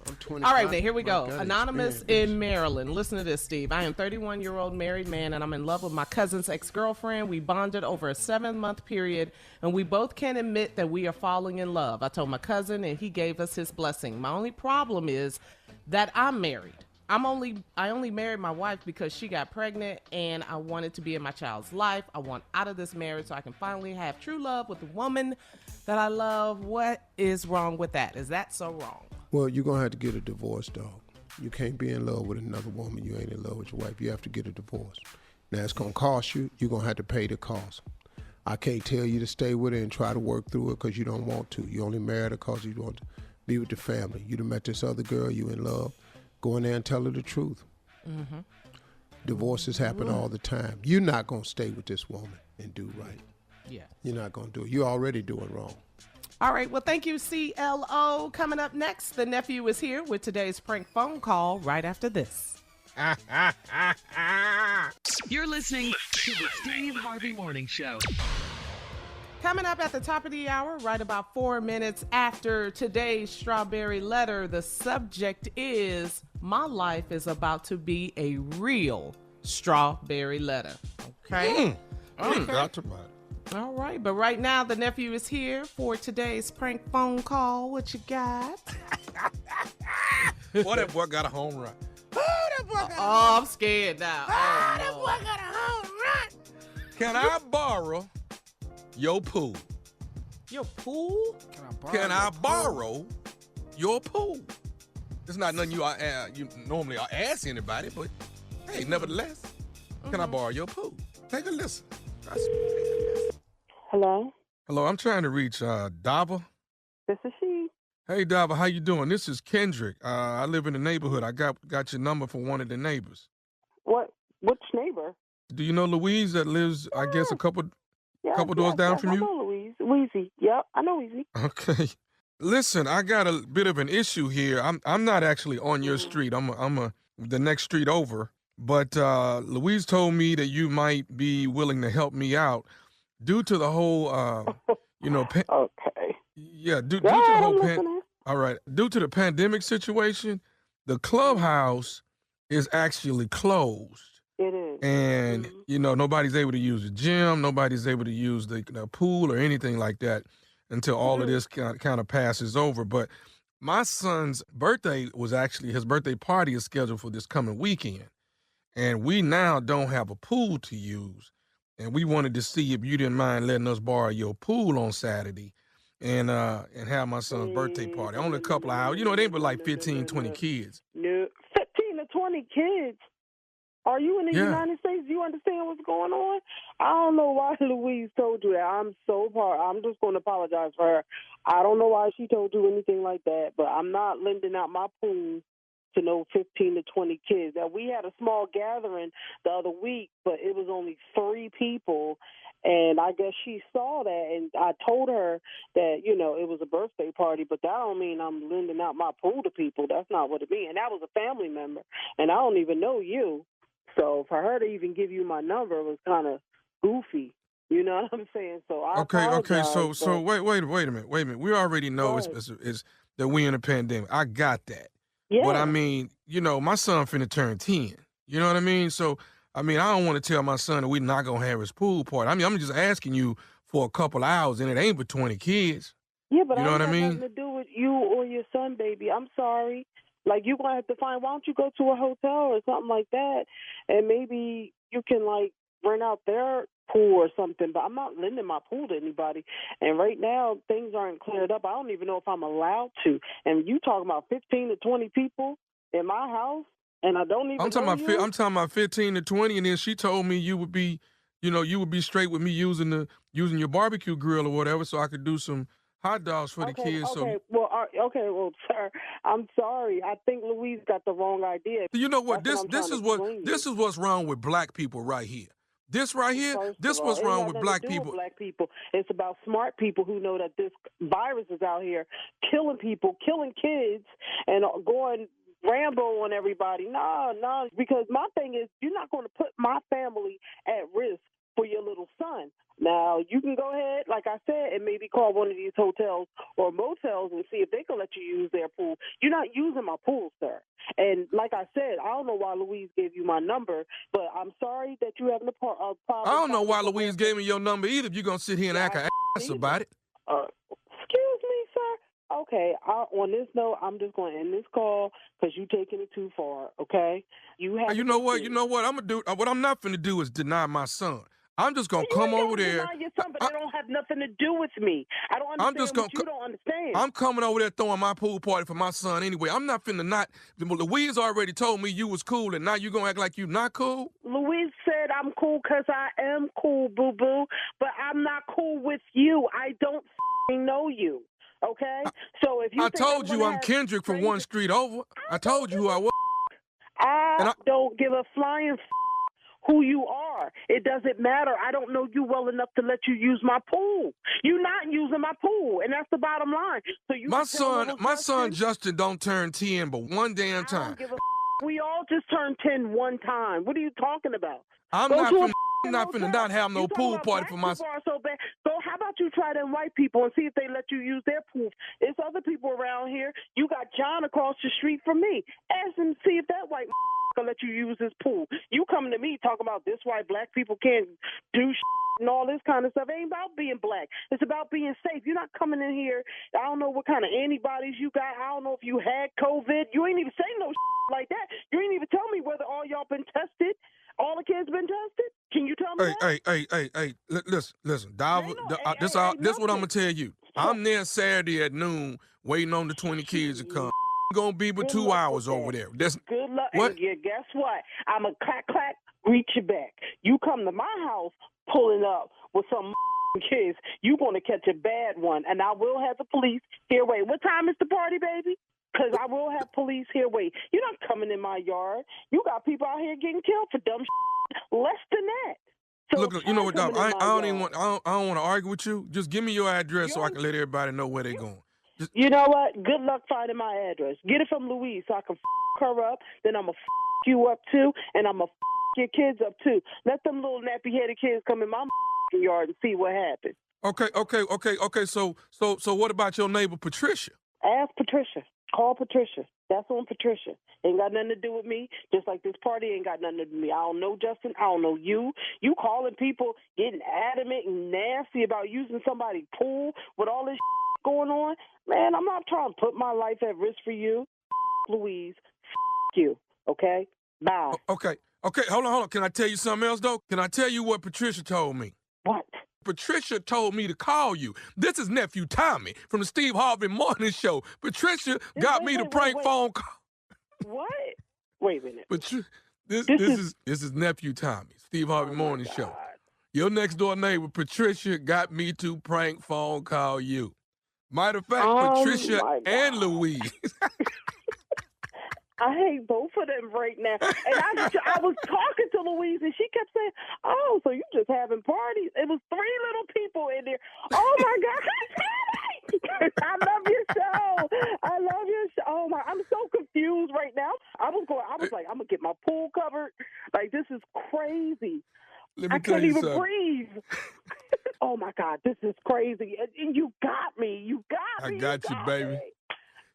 I'm 25. All right, then, here we go. God, Anonymous in Maryland. Listen to this, Steve. I am 31-year-old married man, and I'm in love with my cousin's ex-girlfriend. We bonded over a 7-month period, and we both can admit that we are falling in love. I told my cousin, and he gave us his blessing. My only problem is that I'm married. I only married my wife because she got pregnant, and I wanted to be in my child's life. I want out of this marriage so I can finally have true love with the woman that I love. What is wrong with that? Is that so wrong? Well, you're going to have to get a divorce, dog. You can't be in love with another woman. You ain't in love with your wife. You have to get a divorce. Now, it's going to cost you. You're going to have to pay the cost. I can't tell you to stay with her and try to work through it because you don't want to. You only married her because you want to be with the family. You done met this other girl. You in love. Go in there and tell her the truth. Mm-hmm. Divorces happen all the time. You're not going to stay with this woman and do right. Yeah. You're not going to do it. You're already doing wrong. All right. Well, thank you, CLO. Coming up next, the nephew is here with today's prank phone call right after this. You're listening to the Steve Harvey Morning Show. Coming up at the top of the hour, right about 4 minutes after today's Strawberry Letter, the subject is, my life is about to be a real strawberry letter. Okay? Okay. All right, but right now the nephew is here for today's prank phone call. What you got? Boy, that boy got a home run. I'm scared now. That boy got a home run. Can I borrow your pool? Your pool? Can I borrow your pool? It's not nothing you normally ask anybody, but hey, nevertheless, can I borrow your pool? Take a listen. Hello? Hello, I'm trying to reach Dava. This is she. Hey, Dava, how you doing? This is Kendrick. I live in the neighborhood. I got your number from one of the neighbors. What? Which neighbor? Do you know Louise that lives, I guess, a couple doors down from you? I know Louise. Weezy. Yep, I know Weezy. Okay. Listen, I got a bit of an issue here. I'm not actually on your street. I'm the next street over. But Louise told me that you might be willing to help me out due to the whole, okay. Yeah, due to the whole all right. Due to the pandemic situation, the clubhouse is actually closed. It is. And, nobody's able to use the gym. Nobody's able to use the pool or anything like that until all of this kind of passes over. But my son's birthday his birthday party is scheduled for this coming weekend. And we now don't have a pool to use. And we wanted to see if you didn't mind letting us borrow your pool on Saturday and have my son's birthday party. Only a couple of hours. It ain't but like 15, 20 kids. No, 15 to 20 kids. Are you in the United States? Do you understand what's going on? I don't know why Louise told you that. I'm just going to apologize for her. I don't know why she told you anything like that, but I'm not lending out my pool to no 15 to 20 kids. Now, we had a small gathering the other week, but it was only 3 people, and I guess she saw that, and I told her that, it was a birthday party, but that don't mean I'm lending out my pool to people. That's not what it means. And that was a family member, and I don't even know you. So for her to even give you my number was kind of goofy. You know what I'm saying? So I apologize, So wait a minute. We already know it's that we in a pandemic. I got that. Yeah. But I mean, my son finna turn 10. You know what I mean? So I don't want to tell my son that we're not gonna have his pool party. I mean, I'm just asking you for a couple hours, and it ain't but 20 kids. Yeah, but you know what I mean? Nothing to do with you or your son, baby. I'm sorry. Like, you're going to have to find, why don't you go to a hotel or something like that, and maybe you can, rent out their pool or something. But I'm not lending my pool to anybody. And right now, things aren't cleared up. I don't even know if I'm allowed to. And you talking about 15 to 20 people in my house, and I don't even I'm talking know about 15 to 20, and then she told me you would be straight with me using your barbecue grill or whatever, so I could do some hot dogs for the kids. Well, sir, I'm sorry. I think Louise got the wrong idea. You know what? This is what's wrong with black people right here. This right here, this what's wrong with black people. Black people. It's about smart people who know that this virus is out here killing people, killing kids, and going Rambo on everybody. No, because my thing is, you're not going to put my family at risk for your little son. Now, you can go ahead, like I said, and maybe call one of these hotels or motels and see if they can let you use their pool. You're not using my pool, sir. And like I said, I don't know why Louise gave you my number, but I'm sorry that you're having a problem. I don't know why Louise gave me your number either if you're going to sit here and act an ass about it. Excuse me, sir. Okay, on this note, I'm just going to end this call because you're taking it too far, okay? You know what? I'm going to do, what I'm not going to do is deny my son. I'm just going to come over there. Your son, but they don't have nothing to do with me. I don't understand what you don't understand. I'm coming over there throwing my pool party for my son anyway. I'm not finna not. Louise already told me you was cool, and now you going to act like you not cool? Louise said I'm cool because I am cool, boo-boo, but I'm not cool with you. I don't know you, okay? So if you I told you I'm Kendrick from one street over. I told you who I was. I don't give a flying who you are. It doesn't matter. I don't know you well enough to let you use my pool. You're not using my pool, and that's the bottom line. So my son Justin don't turn 10 but one damn time. We all just turned 10 one time. What are you talking about? I'm not I'm not finna not have no pool party for myself. Are so bad. So how about you try them white people and see if they let you use their pool? There's other people around here. You got John across the street from me. Ask him to see if that white can let you use his pool. You coming to me talking about this why black people can't do and all this kind of stuff. It ain't about being black. It's about being safe. You're not coming in here. I don't know what kind of antibodies you got. I don't know if you had COVID. You ain't even say no like that. You ain't even tell me whether all y'all been tested. All the kids been tested? Can you tell me that? Hey, listen. This what I'm going to tell you. I'm there Saturday at noon waiting on the 20 kids to come. Going to be but 2 hours over there. Good luck. What? And yeah, guess what? I'm a clack, reach you back. You come to my house pulling up with some kids, you going to catch a bad one. And I will have the police here wait. What time is the party, baby? Because I will have police here wait. You're not coming in my yard. You got people out here getting killed for dumb less than that. So look, you know what, Doc? I don't want to argue with you. Just give me your address so I can let everybody know where they're going. You know what? Good luck finding my address. Get it from Louise so I can her up. Then I'm going to you up too, and I'm going to your kids up too. Let them little nappy-headed kids come in my yard and see what happens. Okay. So what about your neighbor Patricia? Ask Patricia. Call Patricia. That's on Patricia. Ain't got nothing to do with me, just like this party ain't got nothing to do with me. I don't know Justin. I don't know you. You calling people, getting adamant and nasty about using somebody's pool with all this going on. Man, I'm not trying to put my life at risk for you. Louise, you, okay? Bye. Okay, hold on. Can I tell you something else, though? Can I tell you what Patricia told me? What? Patricia told me to call you. This is nephew Tommy from the Steve Harvey Morning Show. Patricia got me to prank phone call. What? Wait a minute. This is nephew Tommy, Steve Harvey Morning Show. Your next door neighbor Patricia got me to prank phone call you. Matter of fact, Patricia and Louise. I hate both of them right now. And I was talking to Louise, and she kept saying, "Oh, so you just having parties?" It was 3 little people in there. Oh my God, I love your show. I love your show. Oh my, I'm so confused right now. I was like, I'm gonna get my pool covered. Like, this is crazy. I can't even breathe. Oh my God, this is crazy. And you got me. You got me. I got you, baby. Me.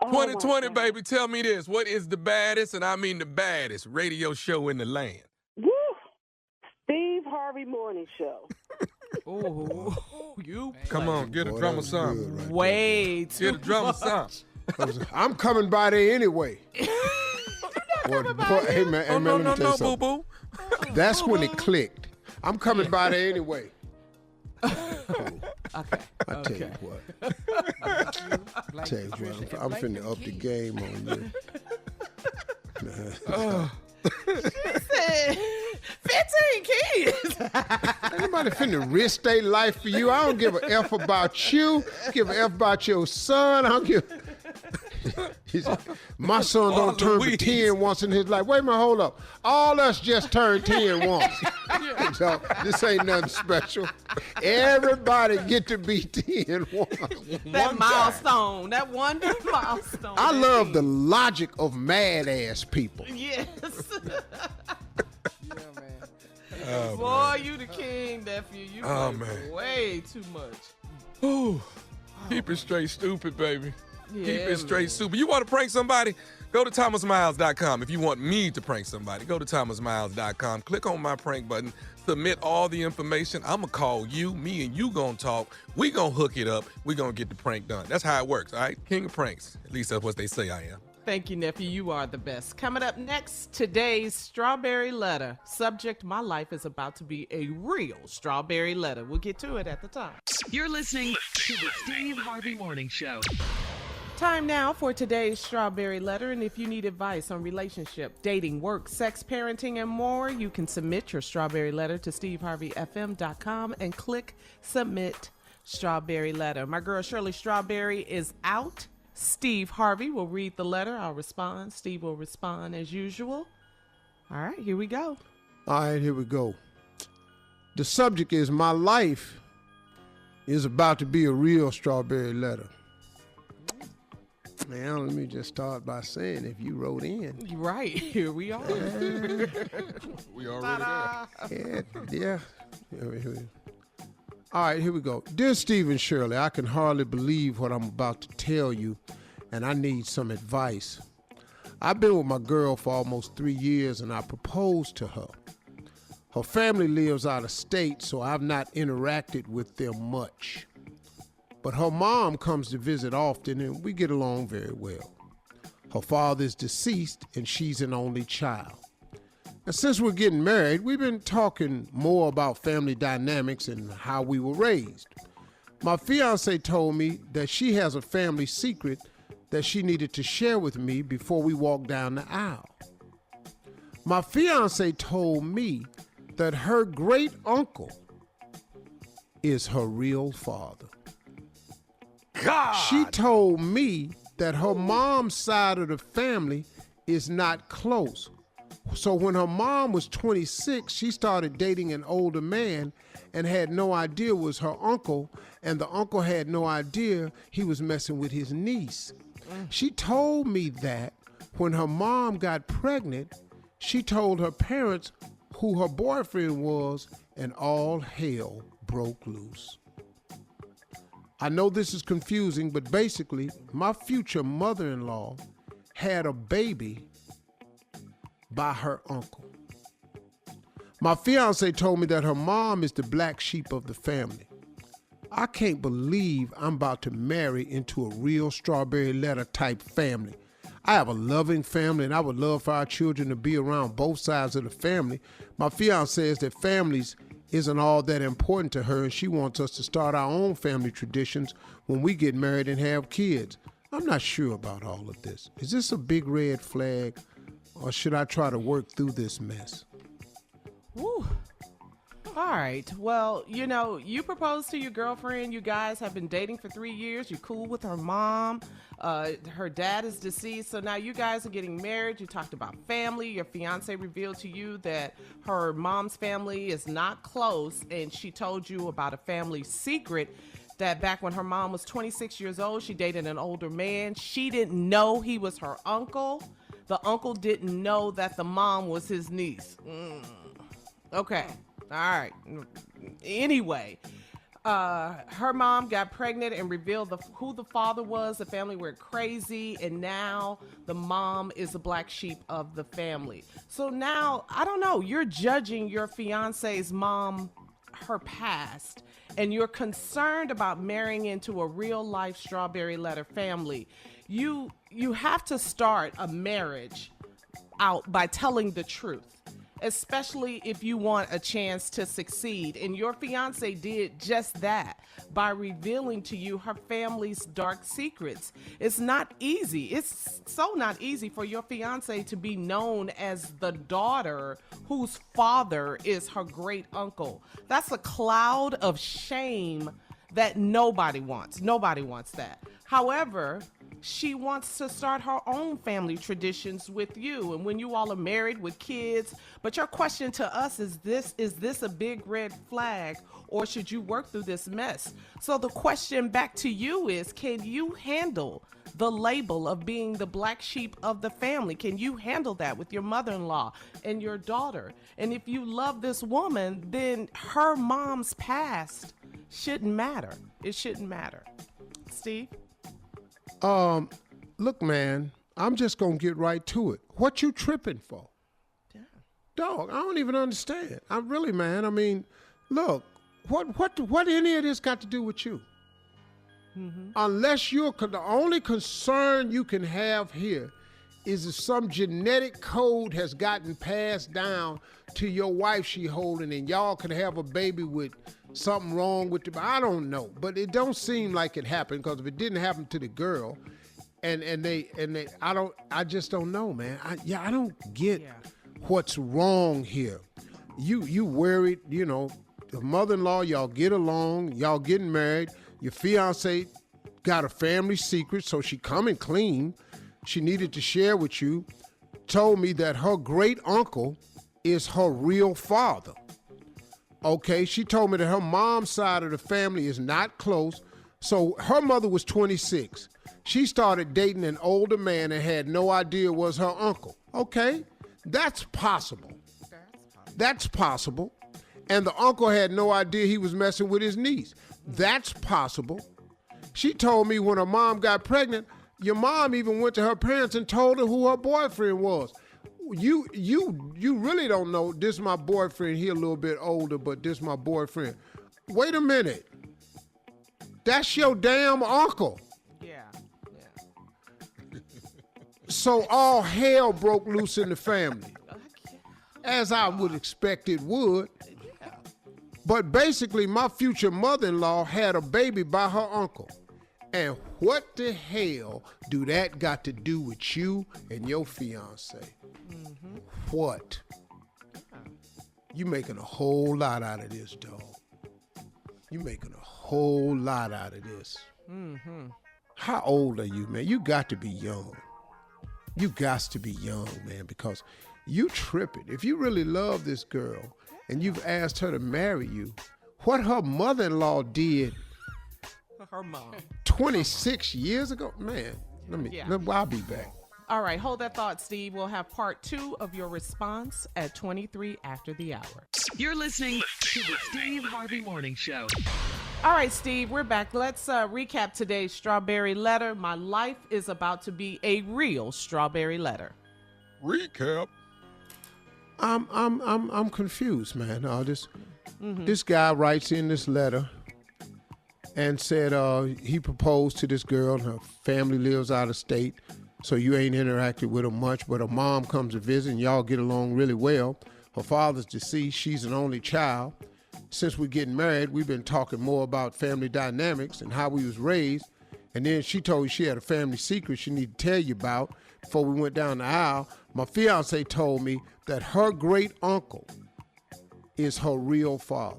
2020, baby, tell me this. What is the baddest, and I mean the baddest, radio show in the land? Woo! Steve Harvey Morning Show. Oh, you. Come on, get a drummer song. Right way too Get a drummer song. I'm coming by there anyway. Hey, man, let me tell you something. Boo-boo. That's when it clicked. I'm coming by there anyway. Okay. I tell you what. I'm finna up the game on you. She said 15 kids. Ain't nobody finna risk their life for you. I don't give a F about you. Give a F about your son. I don't give. He said, my son don't turn for 10 once in his life. Wait a minute, hold up. All us just turned 10 once. So this ain't nothing special. Everybody get to be 10 once. That milestone. That one milestone. I love the logic of mad-ass people. Yes. Yeah, man. Oh, boy, man. you the king, nephew. You man. way too much. Ooh. Keep it straight stupid, baby. Yeah, Keep it straight stupid. You want to prank somebody? Go to thomasmiles.com. If you want me to prank somebody, go to thomasmiles.com. Click on my prank button. Submit all the information. I'm going to call you. Me and you going to talk. We going to hook it up. We going to get the prank done. That's how it works, all right? King of pranks. At least that's what they say I am. Thank you, nephew. You are the best. Coming up next, today's strawberry letter. Subject, my life is about to be a real strawberry letter. We'll get to it at the top. You're listening to the Steve Harvey Morning Show. Time now for today's strawberry letter. And if you need advice on relationship, dating, work, sex, parenting, and more, you can submit your strawberry letter to steveharveyfm.com and click submit strawberry letter. My girl Shirley Strawberry is out. Steve Harvey will read the letter. I'll respond. Steve will respond as usual. All right, here we go. All right, here we go. The subject is my life is about to be a real strawberry letter. Man, let me just start by saying, if you wrote in. Right, here we are. We already Yeah. All right, here we go. Dear Steve and Shirley, I can hardly believe what I'm about to tell you, and I need some advice. I've been with my girl for almost 3 years, and I proposed to her. Her family lives out of state, so I've not interacted with them much. But her mom comes to visit often, and we get along very well. Her father is deceased, and she's an only child. And since we're getting married, we've been talking more about family dynamics and how we were raised. My fiance told me that she has a family secret that she needed to share with me before we walk down the aisle. My fiance told me that her great uncle is her real father. God! She told me that her mom's side of the family is not close. So when her mom was 26, she started dating an older man and had no idea was her uncle, and the uncle had no idea he was messing with his niece. She told me that when her mom got pregnant, she told her parents who her boyfriend was, and all hell broke loose. I know this is confusing, but basically, my future mother-in-law had a baby by her uncle. My fiance told me that her mom is the black sheep of the family. I can't believe I'm about to marry into a real strawberry letter type family. I have a loving family, and I would love for our children to be around both sides of the family. My fiance says that families isn't all that important to her, and she wants us to start our own family traditions when we get married and have kids. I'm not sure about all of this. Is this a big red flag, or should I try to work through this mess? Woo. All right. Well, you know, you proposed to your girlfriend. You guys have been dating for 3 years. You're cool with her mom. Her dad is deceased. So now you guys are getting married. You talked about family. Your fiance revealed to you that her mom's family is not close. And she told you about a family secret that back when her mom was 26 years old, she dated an older man. She didn't know he was her uncle. The uncle didn't know that the mom was his niece. Okay. All right. Anyway, her mom got pregnant and revealed who the father was. The family went crazy, and now the mom is the black sheep of the family. So now, I don't know, you're judging your fiance's mom, her past, and you're concerned about marrying into a real-life strawberry letter family. You have to start a marriage out by telling the truth, especially if you want a chance to succeed. And your fiance did just that by revealing to you her family's dark secrets. It's not easy. It's so not easy for your fiance to be known as the daughter whose father is her great uncle. That's a cloud of shame that nobody wants. Nobody wants that. However, she wants to start her own family traditions with you, and when you all are married with kids. But your question to us is this a big red flag, or should you work through this mess? So the question back to you is, can you handle the label of being the black sheep of the family? Can you handle that with your mother-in-law and your daughter? And if you love this woman, then her mom's past shouldn't matter. It shouldn't matter. Steve? Look, man, I'm just gonna get right to it. What you tripping for? Yeah. Dog, I don't even understand. I'm really, man. I mean, look, what any of this got to do with you? Mm-hmm. Unless the only concern you can have here is if some genetic code has gotten passed down to your wife she holding, and y'all could have a baby with something wrong with the, I don't know, but it don't seem like it happened, because if it didn't happen to the girl, I just don't know, man. I don't get what's wrong here. You worried, you know, the mother-in-law, y'all get along, y'all getting married, your fiance got a family secret, so she coming clean. She needed to share with you, told me that her great uncle is her real father. Okay, she told me that her mom's side of the family is not close. So her mother was 26. She started dating an older man and had no idea was her uncle. Okay, that's possible. That's possible. And the uncle had no idea he was messing with his niece. That's possible. She told me when her mom got pregnant, your mom even went to her parents and told her who her boyfriend was. You really don't know. This is my boyfriend. He a little bit older, but this is my boyfriend. Wait a minute. That's your damn uncle. Yeah. So all hell broke loose in the family, as I would expect it would. But basically, my future mother-in-law had a baby by her uncle. And what the hell do that got to do with you and your fiance? Mm-hmm. What? You making a whole lot out of this, dog. You making a whole lot out of this. Mm-hmm. How old are you, man? You got to be young. You got to be young, man, because you tripping. If you really love this girl and you've asked her to marry you, what her mother-in-law did her mom 26 years ago, man, I'll be back. All right, hold that thought, Steve. We'll have part 2 of your response at 23 after the hour. You're listening to the Steve Harvey Morning Show. All right, Steve, we're back. Let's recap today's strawberry letter. My life is about to be a real strawberry letter. Recap. I'm confused, man. This guy writes in this letter and said he proposed to this girl and her family lives out of state, so you ain't interacted with her much, but her mom comes to visit and y'all get along really well. Her father's deceased. She's an only child. Since we're getting married, we've been talking more about family dynamics and how we was raised. And then she told me she had a family secret she needed to tell you about. Before we went down the aisle, my fiance told me that her great uncle is her real father,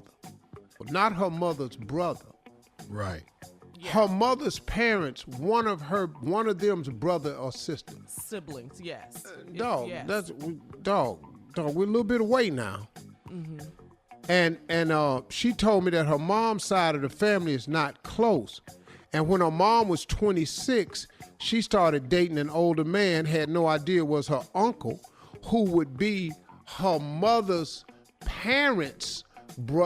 but not her mother's brother. Right. Yeah. Her mother's parents, one of them's brother or sister. Siblings, yes. Dog, yes. Dog, we're a little bit away now. Mm-hmm. And she told me that her mom's side of the family is not close. And when her mom was 26, she started dating an older man, had no idea was her uncle, who would be her mother's parents'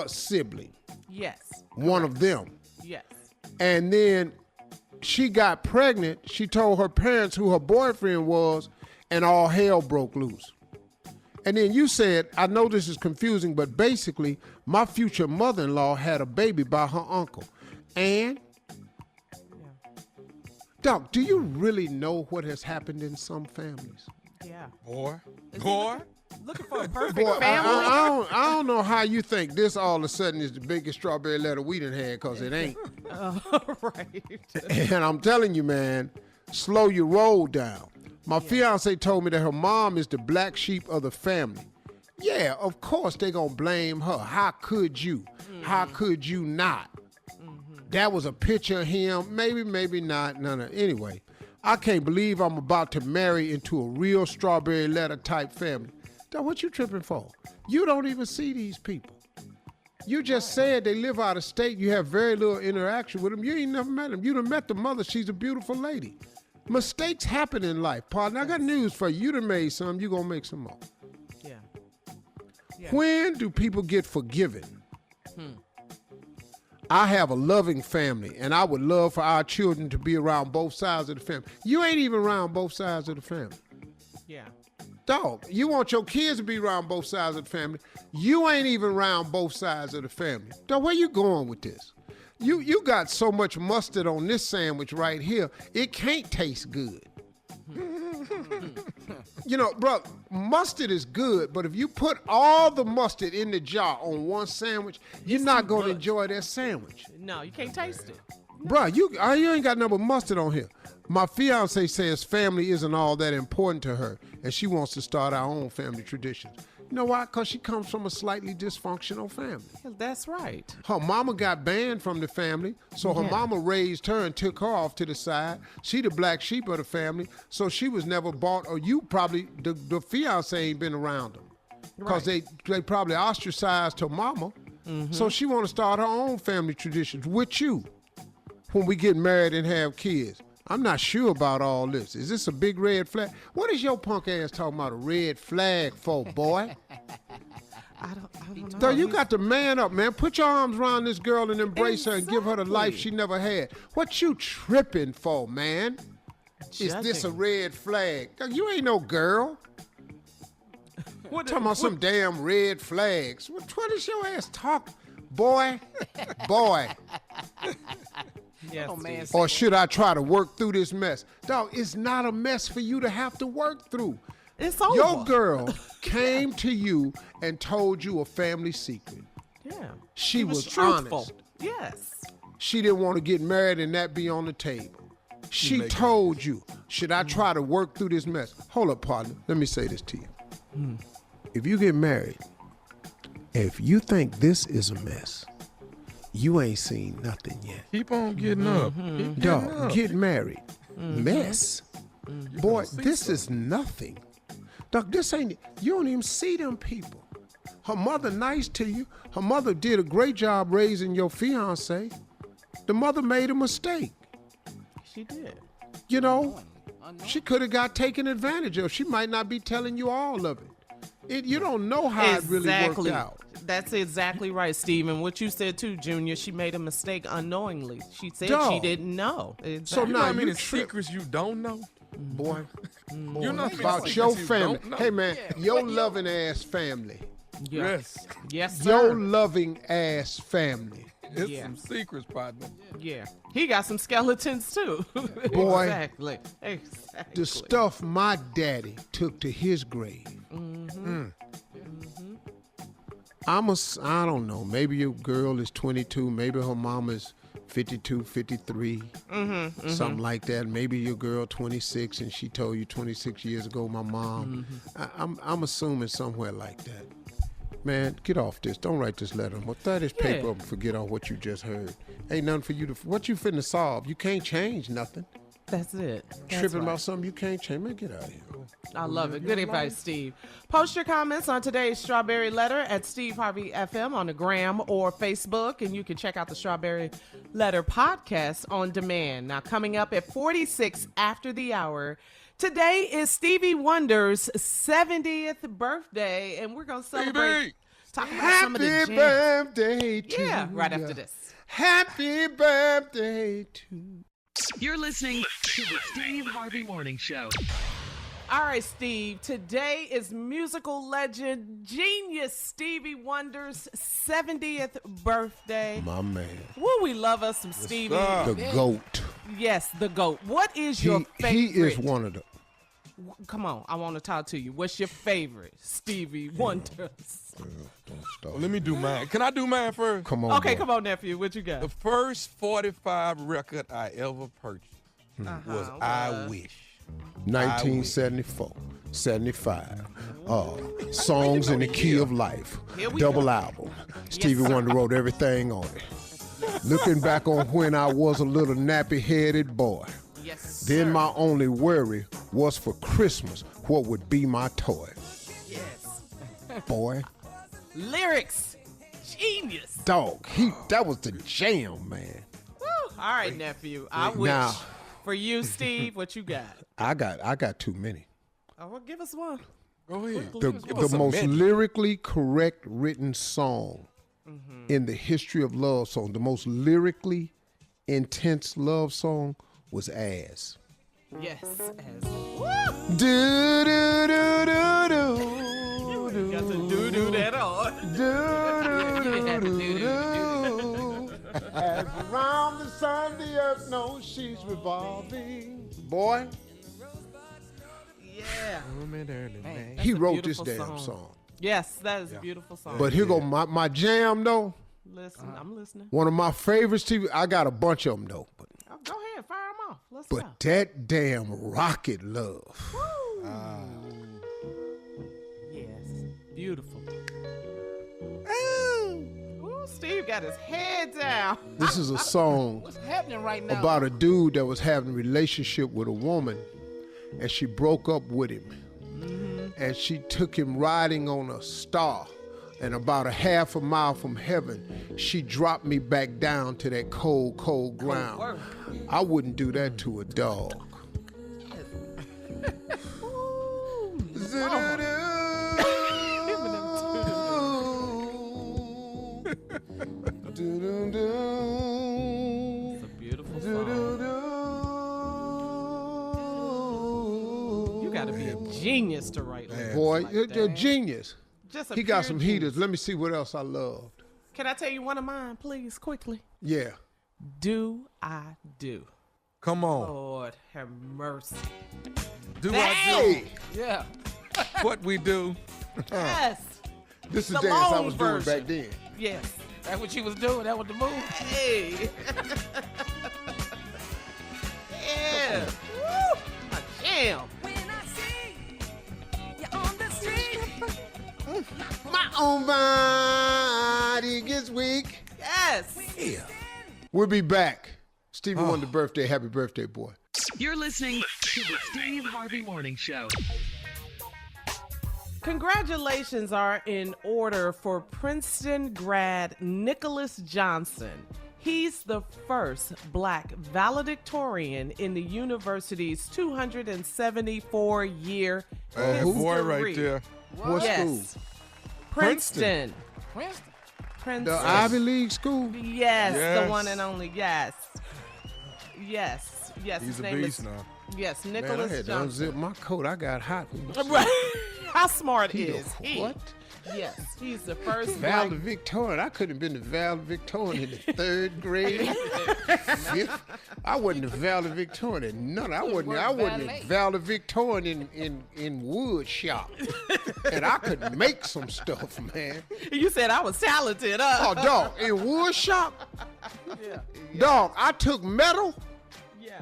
sibling. Yes. One of them. Yes. And then she got pregnant. She told her parents who her boyfriend was, and all hell broke loose. And then you said, I know this is confusing, but basically, my future mother-in-law had a baby by her uncle. And, Doc, do you really know what has happened in some families? Yeah. Boy. Looking for a perfect Boy, family. I don't know how you think this all of a sudden is the biggest strawberry letter we done had, because it ain't. Right. And I'm telling you, man, slow your roll down. My fiance told me that her mom is the black sheep of the family. Yeah, of course they gonna blame her. How could you? Mm-hmm. How could you not? Mm-hmm. That was a picture of him. Maybe not. No. Anyway, I can't believe I'm about to marry into a real strawberry letter type family. Now, what you tripping for? You don't even see these people. You just said they live out of state. You have very little interaction with them. You ain't never met them. You done met the mother. She's a beautiful lady. Mistakes happen in life, partner. I got news for you. You done made some. You gonna make some more. Yeah. When do people get forgiven? I have a loving family, and I would love for our children to be around both sides of the family. You ain't even around both sides of the family. Yeah. Dog, you want your kids to be around both sides of the family. You ain't even around both sides of the family. Dog, where you going with this? You got so much mustard on this sandwich right here, it can't taste good. You know, bro, mustard is good, but if you put all the mustard in the jar on one sandwich, you're not going to enjoy that sandwich. No, you can't taste it. Bro, you ain't got nothing but mustard on here. My fiance says family isn't all that important to her, and she wants to start our own family traditions. You know why? Because she comes from a slightly dysfunctional family. That's right. Her mama got banned from the family, so her mama raised her and took her off to the side. She the black sheep of the family, so she was never bought, or you probably, the fiance ain't been around them. Because they probably ostracized her mama, so she want to start her own family traditions with you when we get married and have kids. I'm not sure about all this. Is this a big red flag? What is your punk ass talking about a red flag for, boy? I don't know. So you got to man up, man. Put your arms around this girl and embrace her and give her the life she never had. What you tripping for, man? Is this a red flag? You ain't no girl. Talking about some damn red flags. What is your ass talking? Boy. Yes, man. Or should I try to work through this mess? Dog, it's not a mess for you to have to work through. It's over. Your girl came to you and told you a family secret. Yeah. She was truthful. honest. Yes. She didn't want to get married and that be on the table. She told you, should I try to work through this mess? Hold up, partner. Let me say this to you. If you get married, if you think this is a mess, you ain't seen nothing yet. Keep on getting up. Dog, get married. Mess? Boy, this is nothing. Dog, this ain't, you don't even see them people. Her mother nice to you. Her mother did a great job raising your fiance. The mother made a mistake. She did. You know, she could have got taken advantage of. She might not be telling you all of it. You don't know how it really worked out. That's exactly right, Stephen. What you said too, Junior. She made a mistake unknowingly. She said Dog. she didn't know. Exactly. So You know now how many you secrets you don't know? Boy, You know about your family. Hey, man, your loving ass family. Yes. Yes, Your sir. loving ass family. It's some secrets, partner. Yeah. He got some skeletons too. Boy. Exactly. The stuff my daddy took to his grave. I don't know. Maybe your girl is 22. Maybe her mama's 52, 53, something like that. Maybe your girl 26 and she told you 26 years ago, my mom. I'm assuming somewhere like that. Man, get off this. Don't write this letter. Well, throw this paper up and forget on what you just heard. Ain't nothing for you to, what you finna solve? You can't change nothing. That's it. Tripping about something you can't change. Man, get out of here. I love it. Good advice, Steve. Post your comments on today's Strawberry Letter at Steve Harvey FM on the Gram or Facebook, and you can check out the Strawberry Letter podcast on demand. Now, coming up at 46 after the hour, today is Stevie Wonder's 70th birthday, and we're going to celebrate. Talk about some of the jams. Happy birthday to Yeah, right ya. after this. Happy birthday to. You're listening to the Steve Harvey Morning Show. All right, Steve. Today is musical legend, genius Stevie Wonder's 70th birthday. My man. Woo, we love us some Stevie. The GOAT. Yes, the GOAT. What is your favorite? He is one of the. Come on, I want to talk to you. What's your favorite Stevie Wonder? Well, let me do mine. Can I do mine first? Come on. Okay, boy. come on, nephew. What you got? The first 45 record I ever purchased was I Wish. 1974, 75. Songs in the Key of Life. Double album. Stevie Wonder wrote everything on it. Looking back on when I was a little nappy-headed boy. Yes, Then my only worry was for Christmas, what would be my toy? Yes. Boy. Lyrics. Genius. Dog. That was the jam, man. Woo. All right, nephew. I wish. Now, For you, Steve, what you got? I got too many. Oh, well, give us one. Go ahead. The most lyrically correct written song in the history of love songs, the most lyrically intense love song was Ass. Yes. Do do do do do. Got to do that on. Do do do do. As around the sun, the earth knows she's revolving. Boy. Yeah. He That's a wrote this beautiful damn song. Yes, that is a beautiful song. But here go my jam though. Listen, I'm listening. One of my favorites TV. I got a bunch of them though. But Oh, go ahead, fire them off. Let's go. that damn Rocket Love. Yes, beautiful. Ooh, Steve got his head down. This is a song What's happening right now? about a dude that was having a relationship with a woman, and she broke up with him. And she took him riding on a star And about a half a mile from heaven, she dropped me back down to that cold, cold ground. I wouldn't do that to a dog. It's a beautiful song. You gotta be a genius to write lyrics. Boy, like you're a that. genius. Just a He got pure some genius. heaters. Let me see what else I loved. Can I tell you one of mine, please, quickly? Yeah. Do I do? Come on. Lord have mercy. Do Hey! I Yeah. do what we do? Yes. This is The the dance I long was doing version. back then. Yes. That's what you was doing. That was the move. Hey. Yeah. Woo. A jam. My own body gets weak. Yes. Yeah. We'll be back. Stevie Wonder birthday. Happy birthday, boy. You're listening to the Steve Harvey Morning Show. Congratulations are in order for Princeton grad Nicholas Johnson. He's the first black valedictorian in the university's 274-year history. Boy right there. What school? Princeton. Princeton. The Ivy League school? Yes, Yes. the one and only. Yes. Yes. Yes. He's His a name beast is, now. Yes, Man, I Nicholas had to Johnson. unzip my coat. I got hot. Right. How smart He is the- he? What? Yes, he's the first black. Valedictorian. I couldn't have been the valedictorian in the third grade. Fifth. I wasn't the valedictorian in none. I wasn't the valedictorian in wood shop. And I could make some stuff, man. You said I was talented, Oh, dog, in wood shop? Yeah. Dog, I took metal. Yeah.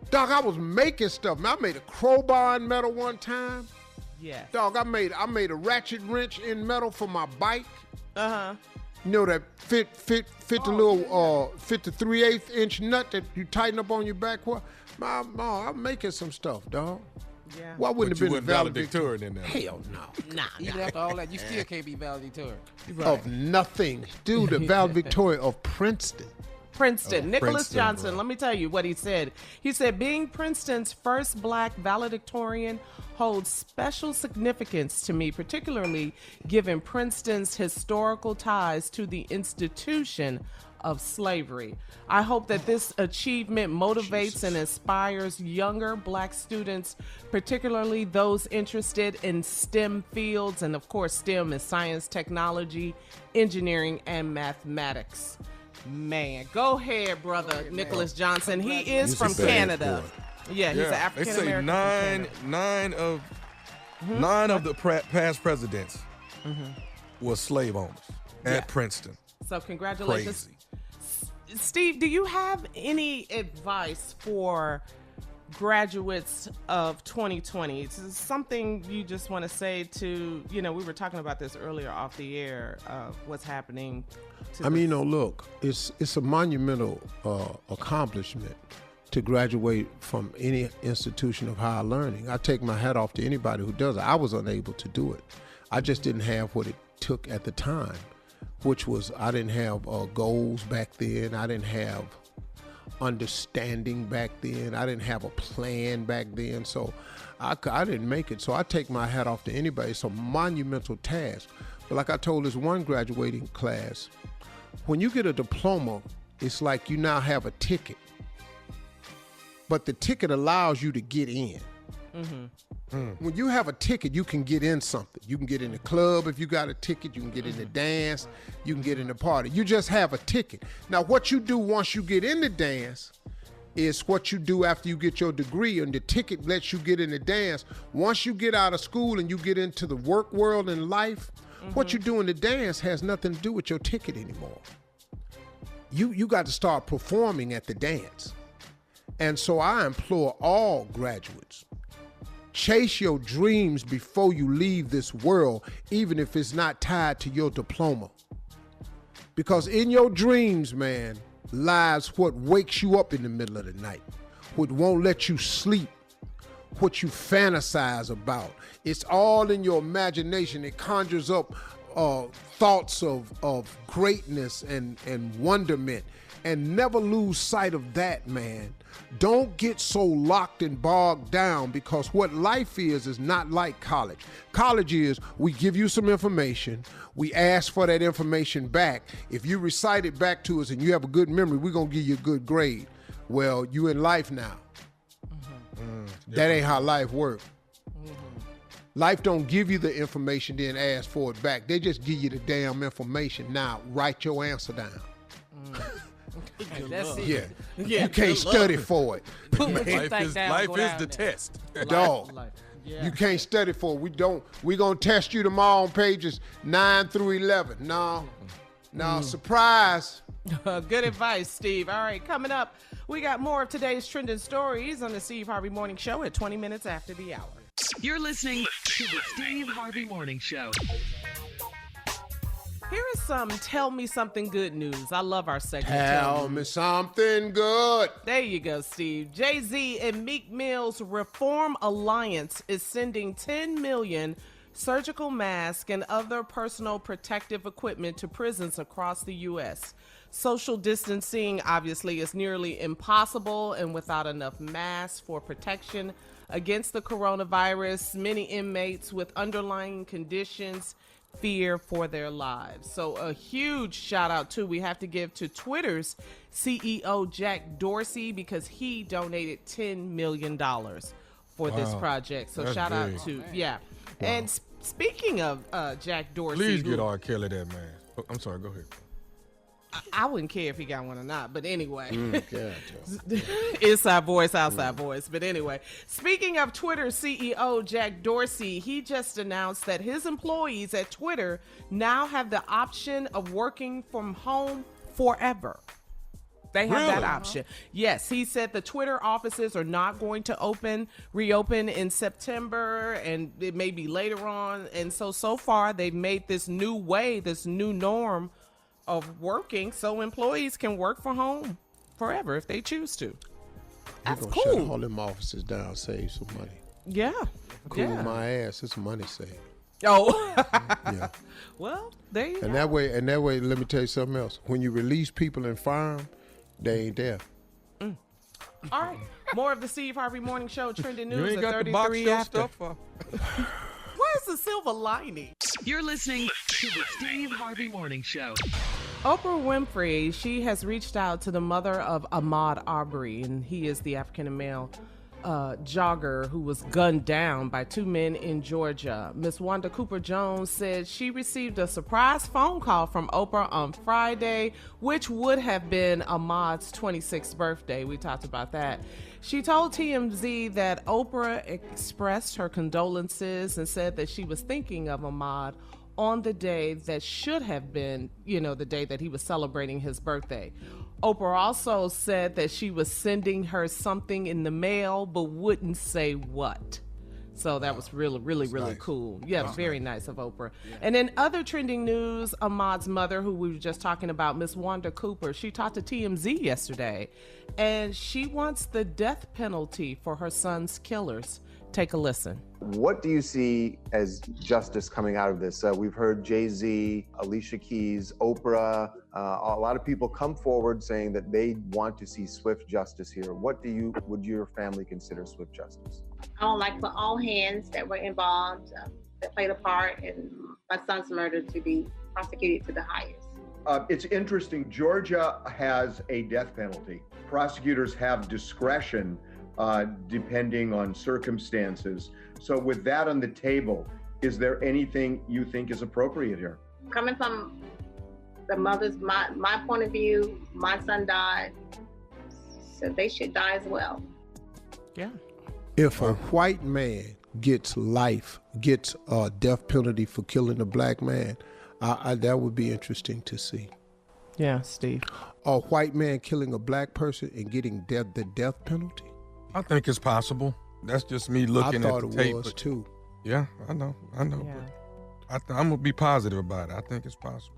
Dog, I was making stuff. Man, I made a crowbar in metal one time. Yes. Dog, I made a ratchet wrench in metal for my bike. Uh-huh. You know that fit the little fit the 3/8 inch nut that you tighten up on your back. What? I'm making some stuff, dog. Yeah. Why wouldn't But have you been wasn't a valedictorian in there. Hell no. Even after all that, you still can't be valedictorian. Of nothing. Dude, the valedictorian of Princeton. Princeton. Oh, Nicholas Princeton, Johnson, bro. let me tell you what he said. He said, being Princeton's first black valedictorian holds special significance to me, particularly given Princeton's historical ties to the institution of slavery. I hope that this achievement motivates and inspires younger black students, particularly those interested in STEM fields. And of course, STEM is science, technology, engineering, and mathematics. Man, go ahead, brother Nicholas Johnson. He is He's from a bad Canada. boy. Yeah, he's an They African say American. nine of the past presidents were slave owners at Princeton. So congratulations. Crazy. Steve, do you have any advice for graduates of 2020? It's something you just want to say to, we were talking about this earlier off the air, what's happening to Look, it's a monumental accomplishment to graduate from any institution of higher learning. I take my hat off to anybody who does it. I was unable to do it. I just didn't have what it took at the time, which was I didn't have goals back then. I didn't have understanding back then. I didn't have a plan back then. So I didn't make it. So I take my hat off to anybody. It's a monumental task. But like I told this one graduating class, when you get a diploma, it's like you now have a ticket. But the ticket allows you to get in. When you have a ticket, you can get in something. You can get in the club if you got a ticket. You can get in the dance. You can get in the party. You just have a ticket. Now, what you do once you get in the dance is what you do after you get your degree, and the ticket lets you get in the dance. Once you get out of school and you get into the work world and life, what you do in the dance has nothing to do with your ticket anymore. You got to start performing at the dance. And so I implore all graduates, chase your dreams before you leave this world, even if it's not tied to your diploma. Because in your dreams, man, lies what wakes you up in the middle of the night, what won't let you sleep, what you fantasize about. It's all in your imagination. It conjures up thoughts of greatness and wonderment, and never lose sight of that, man. Don't get so locked and bogged down, because what life is not like college. College is, we give you some information, we ask for that information back. If you recite it back to us and you have a good memory, we're going to give you a good grade. Well, you in life now. That ain't how life works. Life don't give you the information then ask for it back. They just give you the damn information. Now, write your answer down. That's it. Yeah. You can't study for it. Life is the test. Dog. Yeah. You can't study for it. We're going to test you tomorrow on pages 9 through 11. No, surprise. Good advice, Steve. All right, coming up, we got more of today's trending stories on the Steve Harvey Morning Show at 20 minutes after the hour. You're listening to the Steve Harvey Morning Show. Here is some Tell Me Something Good news. I love our segment. Tell me something good. There you go, Steve. Jay-Z and Meek Mill's Reform Alliance is sending 10 million surgical masks and other personal protective equipment to prisons across the U.S. Social distancing, obviously, is nearly impossible, and without enough masks for protection against the coronavirus, many inmates with underlying conditions fear for their lives. So a huge shout out too we have to give to Twitter's CEO Jack Dorsey, because he donated $10 million for this project. So That's shout out big. to And speaking of Jack Dorsey, Please get R. Kelly that man. Oh, I'm sorry, go ahead. I wouldn't care if he got one or not, but anyway. Inside voice, outside voice. But anyway, speaking of Twitter CEO Jack Dorsey, he just announced that his employees at Twitter now have the option of working from home forever. They have that option. Yes, he said the Twitter offices are not going to reopen in September, and it may be later on. And so far they've made this new way, this new norm of working, so employees can work from home forever if they choose to. That's cool. Shut all them offices down, save some money. Yeah. Cool my ass. It's money saved. Oh. Yeah. Well, there you go. And that way, let me tell you something else. When you release people and fire them, they ain't there. All right. More of the Steve Harvey Morning Show trending news You ain't at got the 33 box show after. stuff for. Where's the silver lining? You're listening to the Steve Harvey Morning Show. Oprah Winfrey, she has reached out to the mother of Ahmaud Arbery, and he is the African-American jogger who was gunned down by two men in Georgia. Miss Wanda Cooper Jones said she received a surprise phone call from Oprah on Friday, which would have been Ahmaud's 26th birthday. We talked about that. She told TMZ that Oprah expressed her condolences and said that she was thinking of Ahmaud on the day that should have been, the day that he was celebrating his birthday. Oprah also said that she was sending her something in the mail, but wouldn't say what. So that was really nice. Cool. Yeah, very nice of Oprah. Yeah. And in other trending news, Ahmaud's mother, who we were just talking about, Miss Wanda Cooper, she talked to TMZ yesterday, and she wants the death penalty for her son's killers. Take a listen. What do you see as justice coming out of this? We've heard Jay-Z, Alicia Keys, Oprah, a lot of people come forward saying that they want to see swift justice here. Would your family consider swift justice? I would like for all hands that were involved, that played a part in my son's murder, to be prosecuted to the highest. It's interesting. Georgia has a death penalty. Prosecutors have discretion depending on circumstances. So with that on the table, is there anything you think is appropriate here? Coming from the mother's, my point of view, my son died, so they should die as well. Yeah. If a white man gets a death penalty for killing a black man, that would be interesting to see. Yeah, Steve. A white man killing a black person and getting the death penalty? I think it's possible. That's just me looking at the tape. I thought it was too. Yeah, I know. Yeah. But I'm gonna be positive about it. I think it's possible.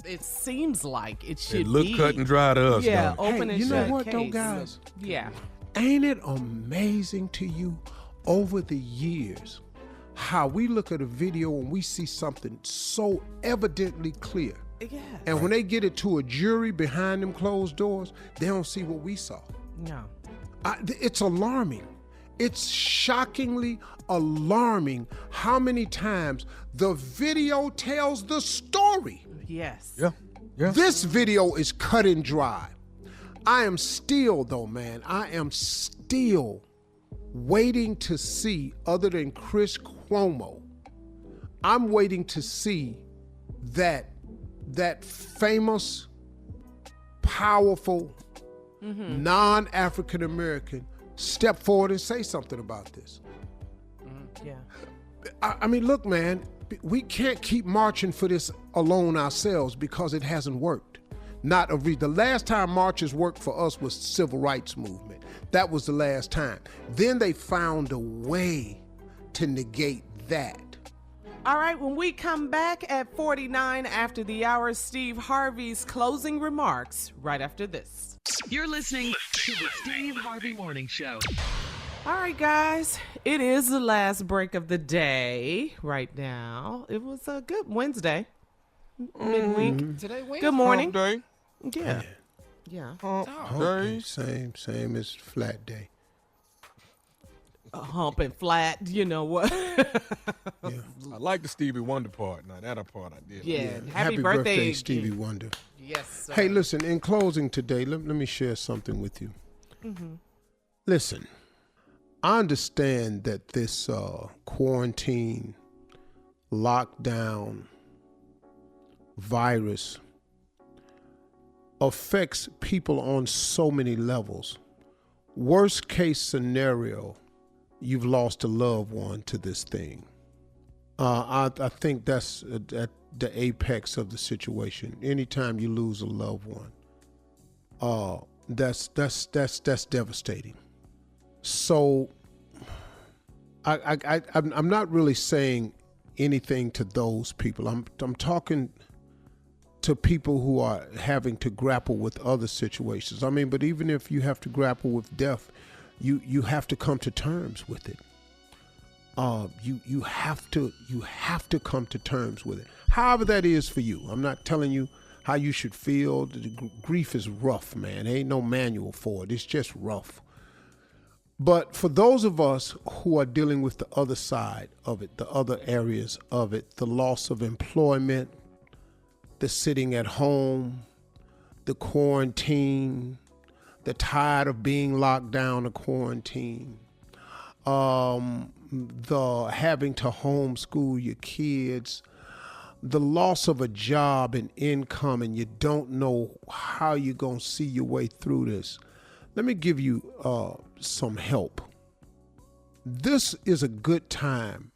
It seems like it should It looked be. cut and dry to us. Yeah, though. open and you shut know what case. though, guys? Yeah. Ain't it amazing to you over the years how we look at a video and we see something so evidently clear. Yes. And when they get it to a jury behind them closed doors, they don't see what we saw. No. It's alarming. It's shockingly alarming how many times the video tells the story. Yes. Yeah. This video is cut and dry. I am still waiting to see, other than Chris Cuomo, I'm waiting to see that famous, powerful, non-African American step forward and say something about this. Yeah. I mean, look, man, we can't keep marching for this alone ourselves because it hasn't worked. The last time marches worked for us was civil rights movement. That was the last time. Then they found a way to negate that. All right, when we come back at 49 after the hour, Steve Harvey's closing remarks right after this. You're listening to the Steve Harvey Morning Show. All right, guys, it is the last break of the day right now. It was a good Wednesday, midweek. Today Wednesday. Good morning. Hump day. Yeah. Yeah. Hump Okay, day. same as flat day. Hump and flat, you know what? I like the Stevie Wonder part. Now that part I did. Yeah. Happy birthday, Stevie Wonder. Yes, sir. Hey, listen, in closing today, let me share something with you. Listen, I understand that this quarantine, lockdown, virus affects people on so many levels. Worst case scenario, you've lost a loved one to this thing. I think that's at the apex of the situation. Anytime you lose a loved one, that's devastating. So I'm not really saying anything to those people. I'm talking to people who are having to grapple with other situations. I mean, but even if you have to grapple with death, you have to come to terms with it. You have to come to terms with it. However that is for you. I'm not telling you how you should feel. The grief is rough, man. There ain't no manual for it. It's just rough. But for those of us who are dealing with the other side of it, the other areas of it, the loss of employment, the sitting at home, the quarantine, the tired of being locked down or quarantine, the having to homeschool your kids, the loss of a job and income, and you don't know how you're going to see your way through this. Let me give you some help. This is a good time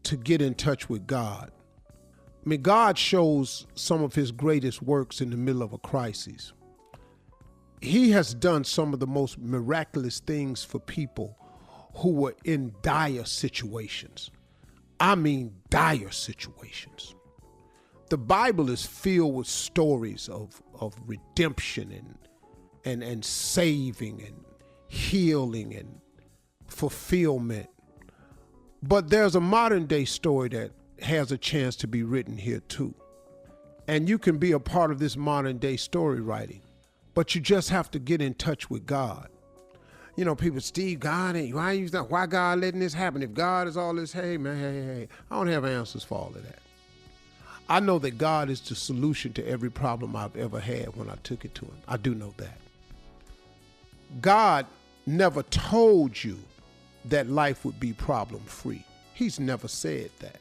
to get in touch with God. I mean, God shows some of his greatest works in the middle of a crisis. He has done some of the most miraculous things for people who were in dire situations. I mean, dire situations. The Bible is filled with stories of redemption and saving and healing and fulfillment. But there's a modern day story that has a chance to be written here too. And you can be a part of this modern day story writing, but you just have to get in touch with God. You know, people, Steve, God ain't, why God letting this happen? If God is all this, hey, man, hey, I don't have answers for all of that. I know that God is the solution to every problem I've ever had when I took it to him. I do know that. God never told you that life would be problem-free. He's never said that.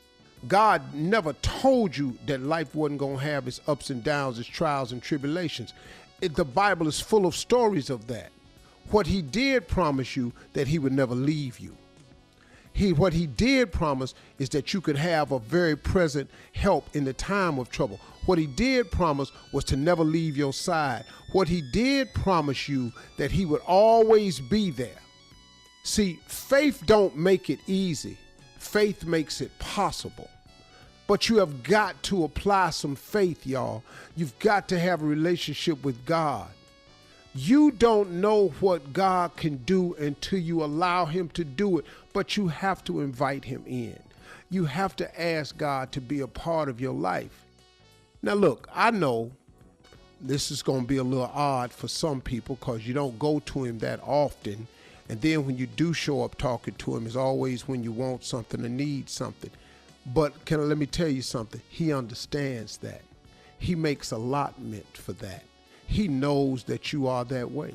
God never told you that life wasn't going to have its ups and downs, its trials and tribulations. The Bible is full of stories of that. What he did promise you that he would never leave you. What he did promise is that you could have a very present help in the time of trouble. What he did promise was to never leave your side. What he did promise you that he would always be there. See, faith don't make it easy. Faith makes it possible. But you have got to apply some faith, y'all. You've got to have a relationship with God. You don't know what God can do until you allow him to do it, but you have to invite him in. You have to ask God to be a part of your life. Now, look, I know this is going to be a little odd for some people because you don't go to him that often. And then when you do show up talking to him, it's always when you want something or need something. But let me tell you something. He understands that. He makes allotment for that. He knows that you are that way.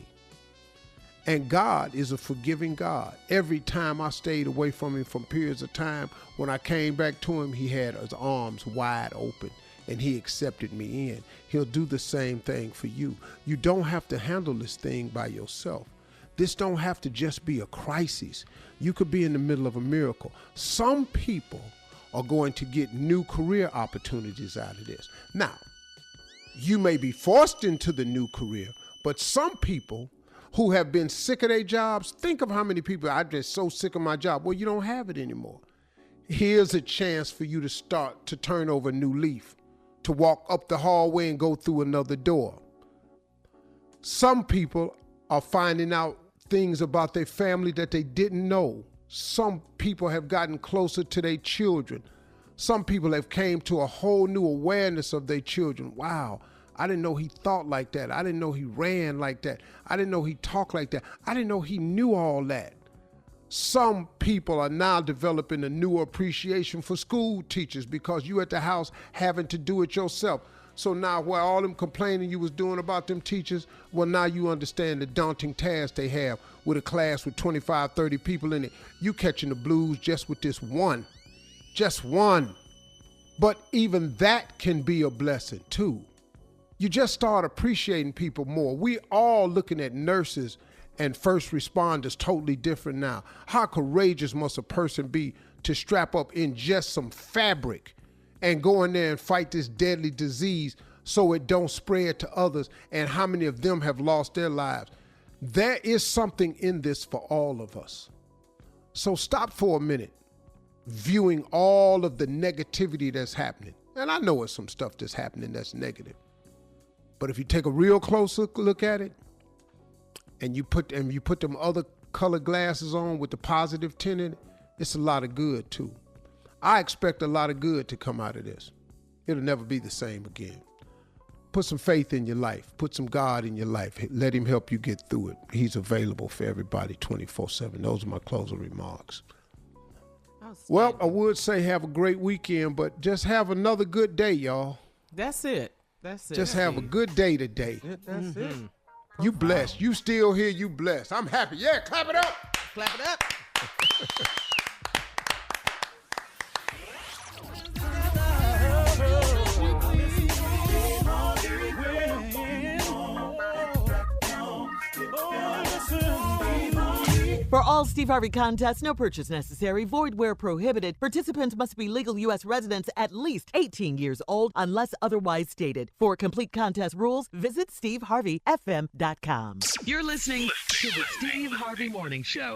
And God is a forgiving God. Every time I stayed away from him from periods of time, when I came back to him, he had his arms wide open and he accepted me in. He'll do the same thing for you. You don't have to handle this thing by yourself. This don't have to just be a crisis. You could be in the middle of a miracle. Some people are going to get new career opportunities out of this. Now, you may be forced into the new career, but some people who have been sick of their jobs, think of how many people, I'm just so sick of my job. Well, you don't have it anymore. Here's a chance for you to start to turn over a new leaf, to walk up the hallway and go through another door. Some people are finding out things about their family that they didn't know. Some people have gotten closer to their children. Some people have came to a whole new awareness of their children. Wow, I didn't know he thought like that. I didn't know he ran like that. I didn't know he talked like that. I didn't know he knew all that. Some people are now developing a new appreciation for school teachers because you at the house having to do it yourself. So now while all them complaining you was doing about them teachers, well, now you understand the daunting task they have with a class with 25, 30 people in it. You catching the blues just with this one. Just one. But even that can be a blessing too. You just start appreciating people more. We all looking at nurses and first responders totally different now. How courageous must a person be to strap up in just some fabric and go in there and fight this deadly disease so it don't spread to others, and how many of them have lost their lives? There is something in this for all of us. So stop for a minute viewing all of the negativity that's happening. And I know it's some stuff that's happening that's negative. But if you take a real close look at it, and you put them other colored glasses on with the positive tint in it, it's a lot of good too. I expect a lot of good to come out of this. It'll never be the same again. Put some faith in your life. Put some God in your life. Let him help you get through it. He's available for everybody 24/7. Those are my closing remarks. Well, I would say have a great weekend, but just have another good day, y'all. That's it. That's it. Just have a good day today. That's it. You blessed. You still here, you blessed. I'm happy. Yeah, clap it up. Clap it up. For all Steve Harvey contests, no purchase necessary, void where prohibited. Participants must be legal U.S. residents at least 18 years old unless otherwise stated. For complete contest rules, visit SteveHarveyFM.com. You're listening to the Steve Harvey Morning Show.